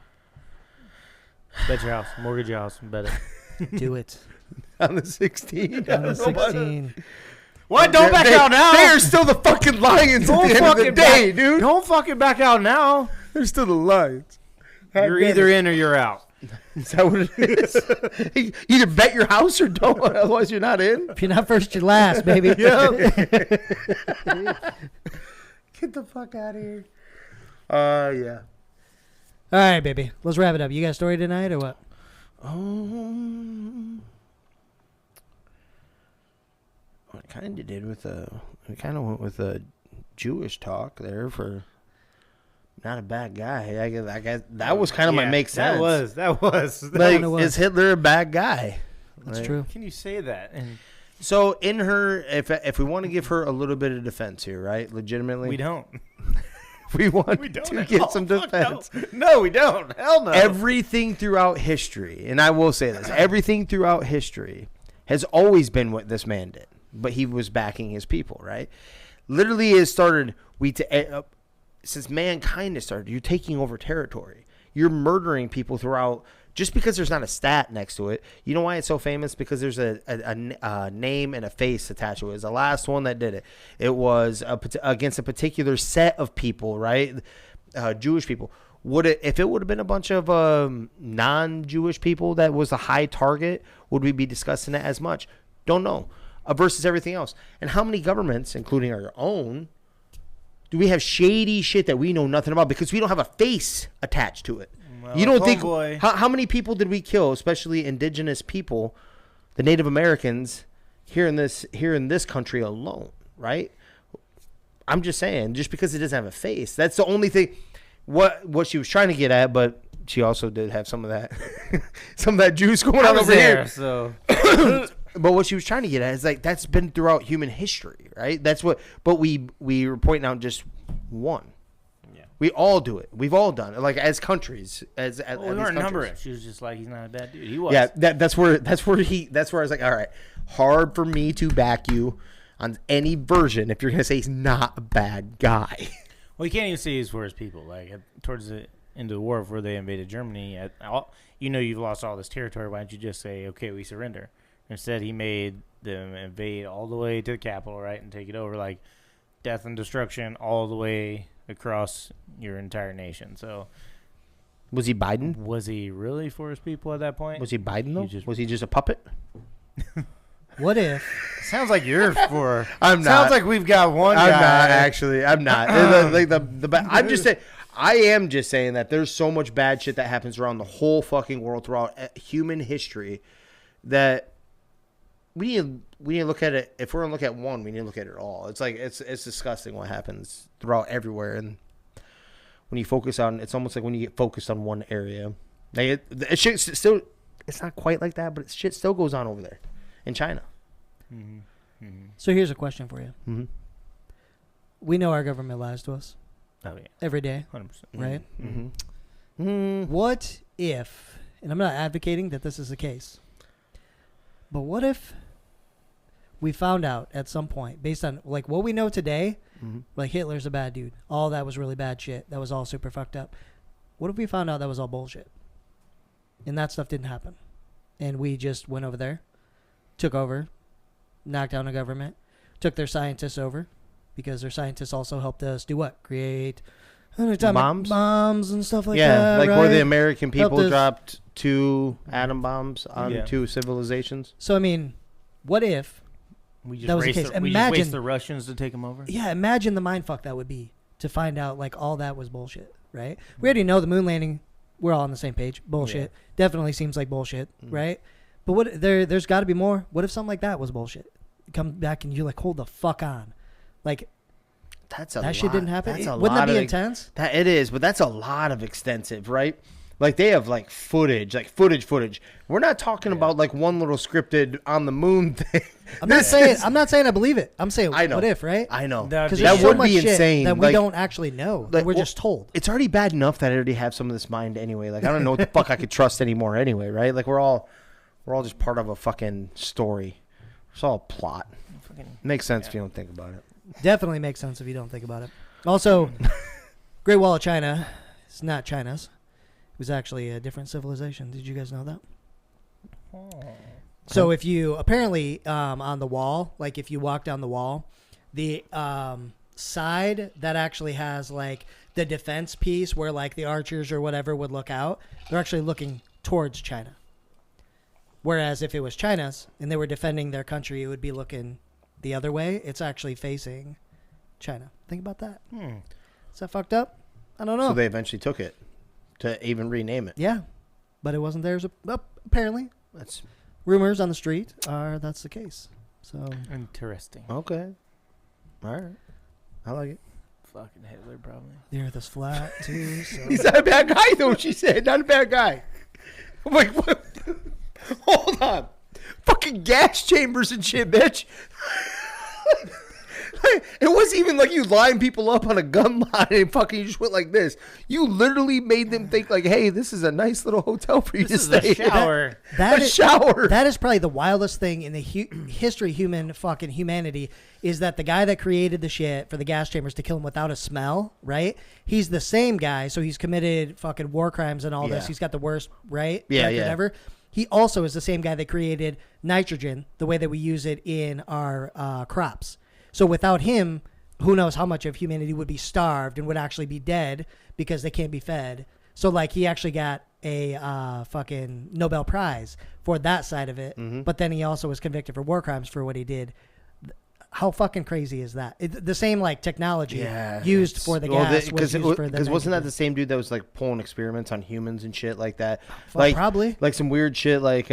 Bet your house. Mortgage your house. Bet it. Do it. On the 16. On the 16. What? Don't back out now. They are still the fucking Lions at the end of the day, dude. Don't fucking back out now. They're still the Lions. You're either in or you're out. Is that what it is? Either bet your house or don't, otherwise you're not in. If you're not first, you're last, baby. Get the fuck out of here. Yeah. All right, baby. Let's wrap it up. You got a story tonight or what? I kind of did we kind of went with a Jewish talk there for not a bad guy. I guess that was kind of my make sense. That was. Like, kinda was. is Hitler a bad guy? That's Like, true. Can you say that? And So in her, if we want to give her a little bit of defense here, right? Legitimately, we don't. we want We don't to at get all. some Fuck defense. No, we don't. Hell no. Everything throughout history, and I will say this, everything throughout history has always been what this man did, but he was backing his people, right? Literally, it started since mankind has started. You're taking over territory. You're murdering people throughout. Just because there's not a stat next to it, you know why it's so famous? Because there's a name and a face attached to it. It was the last one that did it. It was against a particular set of people, right? Jewish people. If it would have been a bunch of non-Jewish people that was a high target, would we be discussing it as much? Don't know. Versus everything else. And how many governments, including our own, do we have shady shit that we know nothing about because we don't have a face attached to it? Well, You don't think boy. how many people did we kill, especially indigenous people, the Native Americans here in this country alone, right? I'm just saying, just because it doesn't have a face, that's the only thing. What she was trying to get at, but she also did have some of that juice going on over here. So But what she was trying to get at is like that's been throughout human history, right? That's what. But we were pointing out just one. yeah. We all do it. We've all done it, like as countries. As Well, we these weren't numbering. countries. She was just like, he's not a bad dude. He was. Yeah, that's where I was like, all right, hard for me to back you on any version if you're gonna say he's not a bad guy. Well, you can't even say he's for his people. Like towards the end of the war, before they invaded Germany, you've lost all this territory. Why don't you just say, okay, we surrender? Instead, he made them invade all the way to the capital, right, and take it over, like death and destruction all the way across your entire nation. So, Was he Biden? was he really for his people at that point? Was he Biden though? just- Was he just a puppet? What if? Sounds like you're for. I'm not. Sounds like we've got one I'm guy. not actually. I'm not. I'm just saying. I am just saying that there's so much bad shit that happens around the whole fucking world throughout human history that we need to look at it. If we're gonna look at one, we need to look at it all. It's like it's disgusting what happens throughout everywhere, and when you focus on, it's almost like when you get focused on one area. Like shit still, it's not quite like that, but shit still goes on over there in China. Mm-hmm. Mm-hmm. So here's a question for you. Mm-hmm. We know our government lies to us Oh yeah, every day, 100%. right? Mm-hmm. Mm-hmm. What if, and I'm not advocating that this is the case, but what if we found out at some point, based on like what we know today, Mm-hmm. like Hitler's a bad dude, all that was really bad shit, that was all super fucked up. What if we found out that was all bullshit, and that stuff didn't happen, and we just went over there, took over, knocked down a government, took their scientists over, because their scientists also helped us do what? Create bombs and stuff like that. Yeah, like where the right? American people us- dropped 2 atom bombs on Yeah. 2 civilizations. So I mean, what if? We just That was the raced case. we just Imagine- waste the Russians to take them over. Yeah, imagine the mindfuck that would be to find out like all that was bullshit, right? We already know the moon landing. We're all on the same page. Bullshit. Definitely seems like bullshit, right? But what there's got to be more. What if something like that was bullshit? You come back and you're like, hold the fuck on, like That's a that lot. shit didn't happen. That's a Wouldn't lot that be of intense? that it is, but that's a lot of extensive, right? Like they have like footage. We're not talking about like one little scripted on the moon thing. I'm not saying I believe it. I'm saying I know. what if, right? I know. That'd Because be- there's That so would much be shit insane. that we Like- don't actually know. like, We're well, just told. It's already bad enough that I already have some of this mind anyway. Like I don't know what the fuck I could trust anymore anyway, right? Like we're all just part of a fucking story. It's all a plot. Makes sense if you don't think about it. Definitely makes sense if you don't think about it. Also, Great Wall of China is not China's. It was actually a different civilization. Did you guys know that? So if you apparently on the wall, like if you walk down the wall, the side that actually has like the defense piece where like the archers or whatever would look out, they're actually looking towards China. Whereas if it was China's and they were defending their country, it would be looking the other way. It's actually facing China. Think about that. Is that fucked up? I don't know. So they eventually took it to even rename it. Yeah, but it wasn't theirs. Apparently, That's rumors on the street are that's the case. So Interesting. okay. All right. I like it. Fucking Hitler, probably. the Earth is flat too. So. He's not a bad guy, though. She said, not a bad guy. I'm like, what? Hold on. Fucking gas chambers and shit, bitch. It wasn't even like you line people up on a gun line and fucking you just went like this. You literally made them think like, hey, this is a nice little hotel for you This to is a stay in. shower. That A is- shower. That is probably the wildest thing in the history of humanity is that the guy that created the shit for the gas chambers to kill him without a smell, right? He's the same guy, so he's committed fucking war crimes and all this. Yeah. He's got the worst, right? Yeah, record yeah. ever. He also is the same guy that created nitrogen, the way that we use it in our crops. So without him, who knows how much of humanity would be starved and would actually be dead because they can't be fed. So like he actually got a fucking Nobel Prize for that side of it. But then he also was convicted for war crimes for what he did. How fucking crazy is that? The same like technology used for the gas was used for the because wasn't that the same dude that was like pulling experiments on humans and shit like that? Like probably like some weird shit like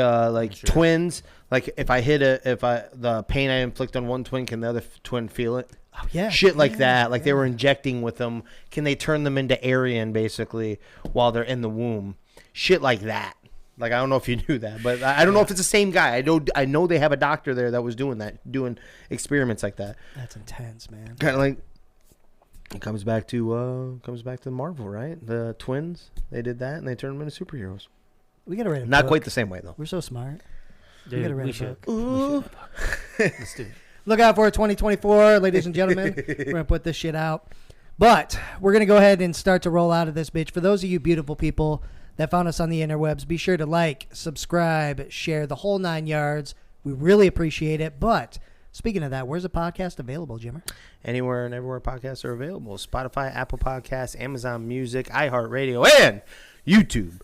twins. Like if the pain I inflict on one twin, can the other twin feel it? Oh, yeah, shit like that. Like they were injecting with them. Can they turn them into Aryan basically while they're in the womb? Shit like that. Like I don't know if you knew that, but I don't know if it's the same guy. I know they have a doctor there that was doing experiments like that. That's intense, man. Kind of like it comes back to Marvel, right? The twins, they did that and they turned them into superheroes. We gotta write a Not book. quite the same way though. We're so smart. Dude, we gotta write a should. book. Let's do it. Look out for it, 2024, ladies and gentlemen. We're going to put this shit out. But we're going to go ahead and start to roll out of this bitch. For those of you beautiful people that found us on the interwebs, be sure to like, subscribe, share the whole 9 yards. We really appreciate it. But speaking of that, where's the podcast available, Jimmer? Anywhere and everywhere podcasts are available. Spotify, Apple Podcasts, Amazon Music, iHeartRadio, and YouTube.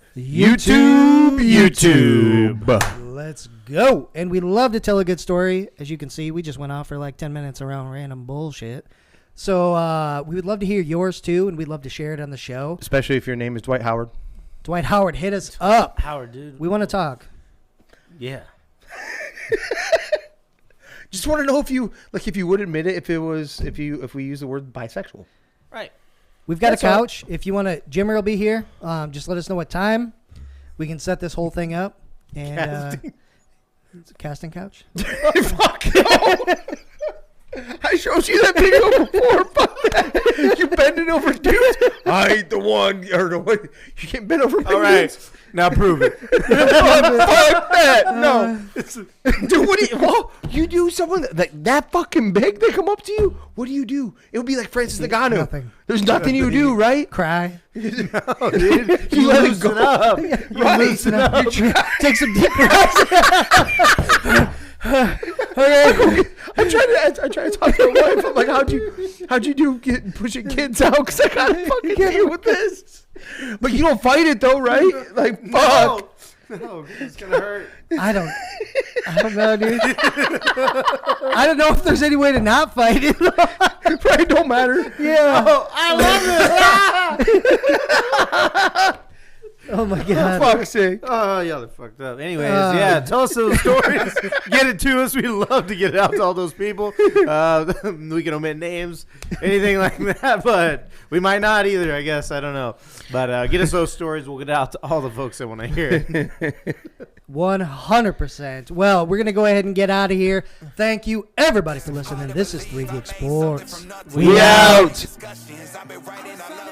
Let's go. And we love to tell a good story. As you can see, we just went off for like 10 minutes around random bullshit. So we would love to hear yours too, and we'd love to share it on the show. Especially if your name is Dwight Howard. Dwight Howard, hit us up. Howard, dude. We want to talk. Yeah. Just want to know if you would admit it if we use the word bisexual. Right. We've got That's a couch. If you want to, Jimmer will be here. Just let us know what time. We can set this whole thing up. And it's a casting couch. Fuck no. I showed you that video before. Fuck that. You bending over dudes. I ain't the one. Or no, what? You can't bend over dudes. All right. Now prove it. Fuck that. No. Dude, what do you... Well, you do someone that fucking big, they come up to you. What do you do? It would be like Francis Nganu. Nothing. There's nothing you do, right? Cry. No, dude. You let it go. Up. Right. Loosen up. Take some deep breaths. Okay. I try to talk to my wife. I'm like, how'd you do pushing kids out? Because I gotta fucking deal with this. But you don't fight it though, right? Like, fuck. No, it's gonna hurt. I don't know, dude. I don't know if there's any way to not fight it. Right, don't matter. Yeah. Oh, I love it. Oh my For god. fuck's sake. Oh, y'all are fucked up. Anyways, yeah, tell us those stories. Get it to us. We'd love to get it out to all those people. We can omit names, anything like that, but we might not either, I guess. I don't know. But get us those stories. We'll get it out to all the folks that want to hear it. 100%. Well, we're going to go ahead and get out of here. Thank you, everybody, for listening. This is 3 Gig Sports. We out. Discussions, I've been writing, I love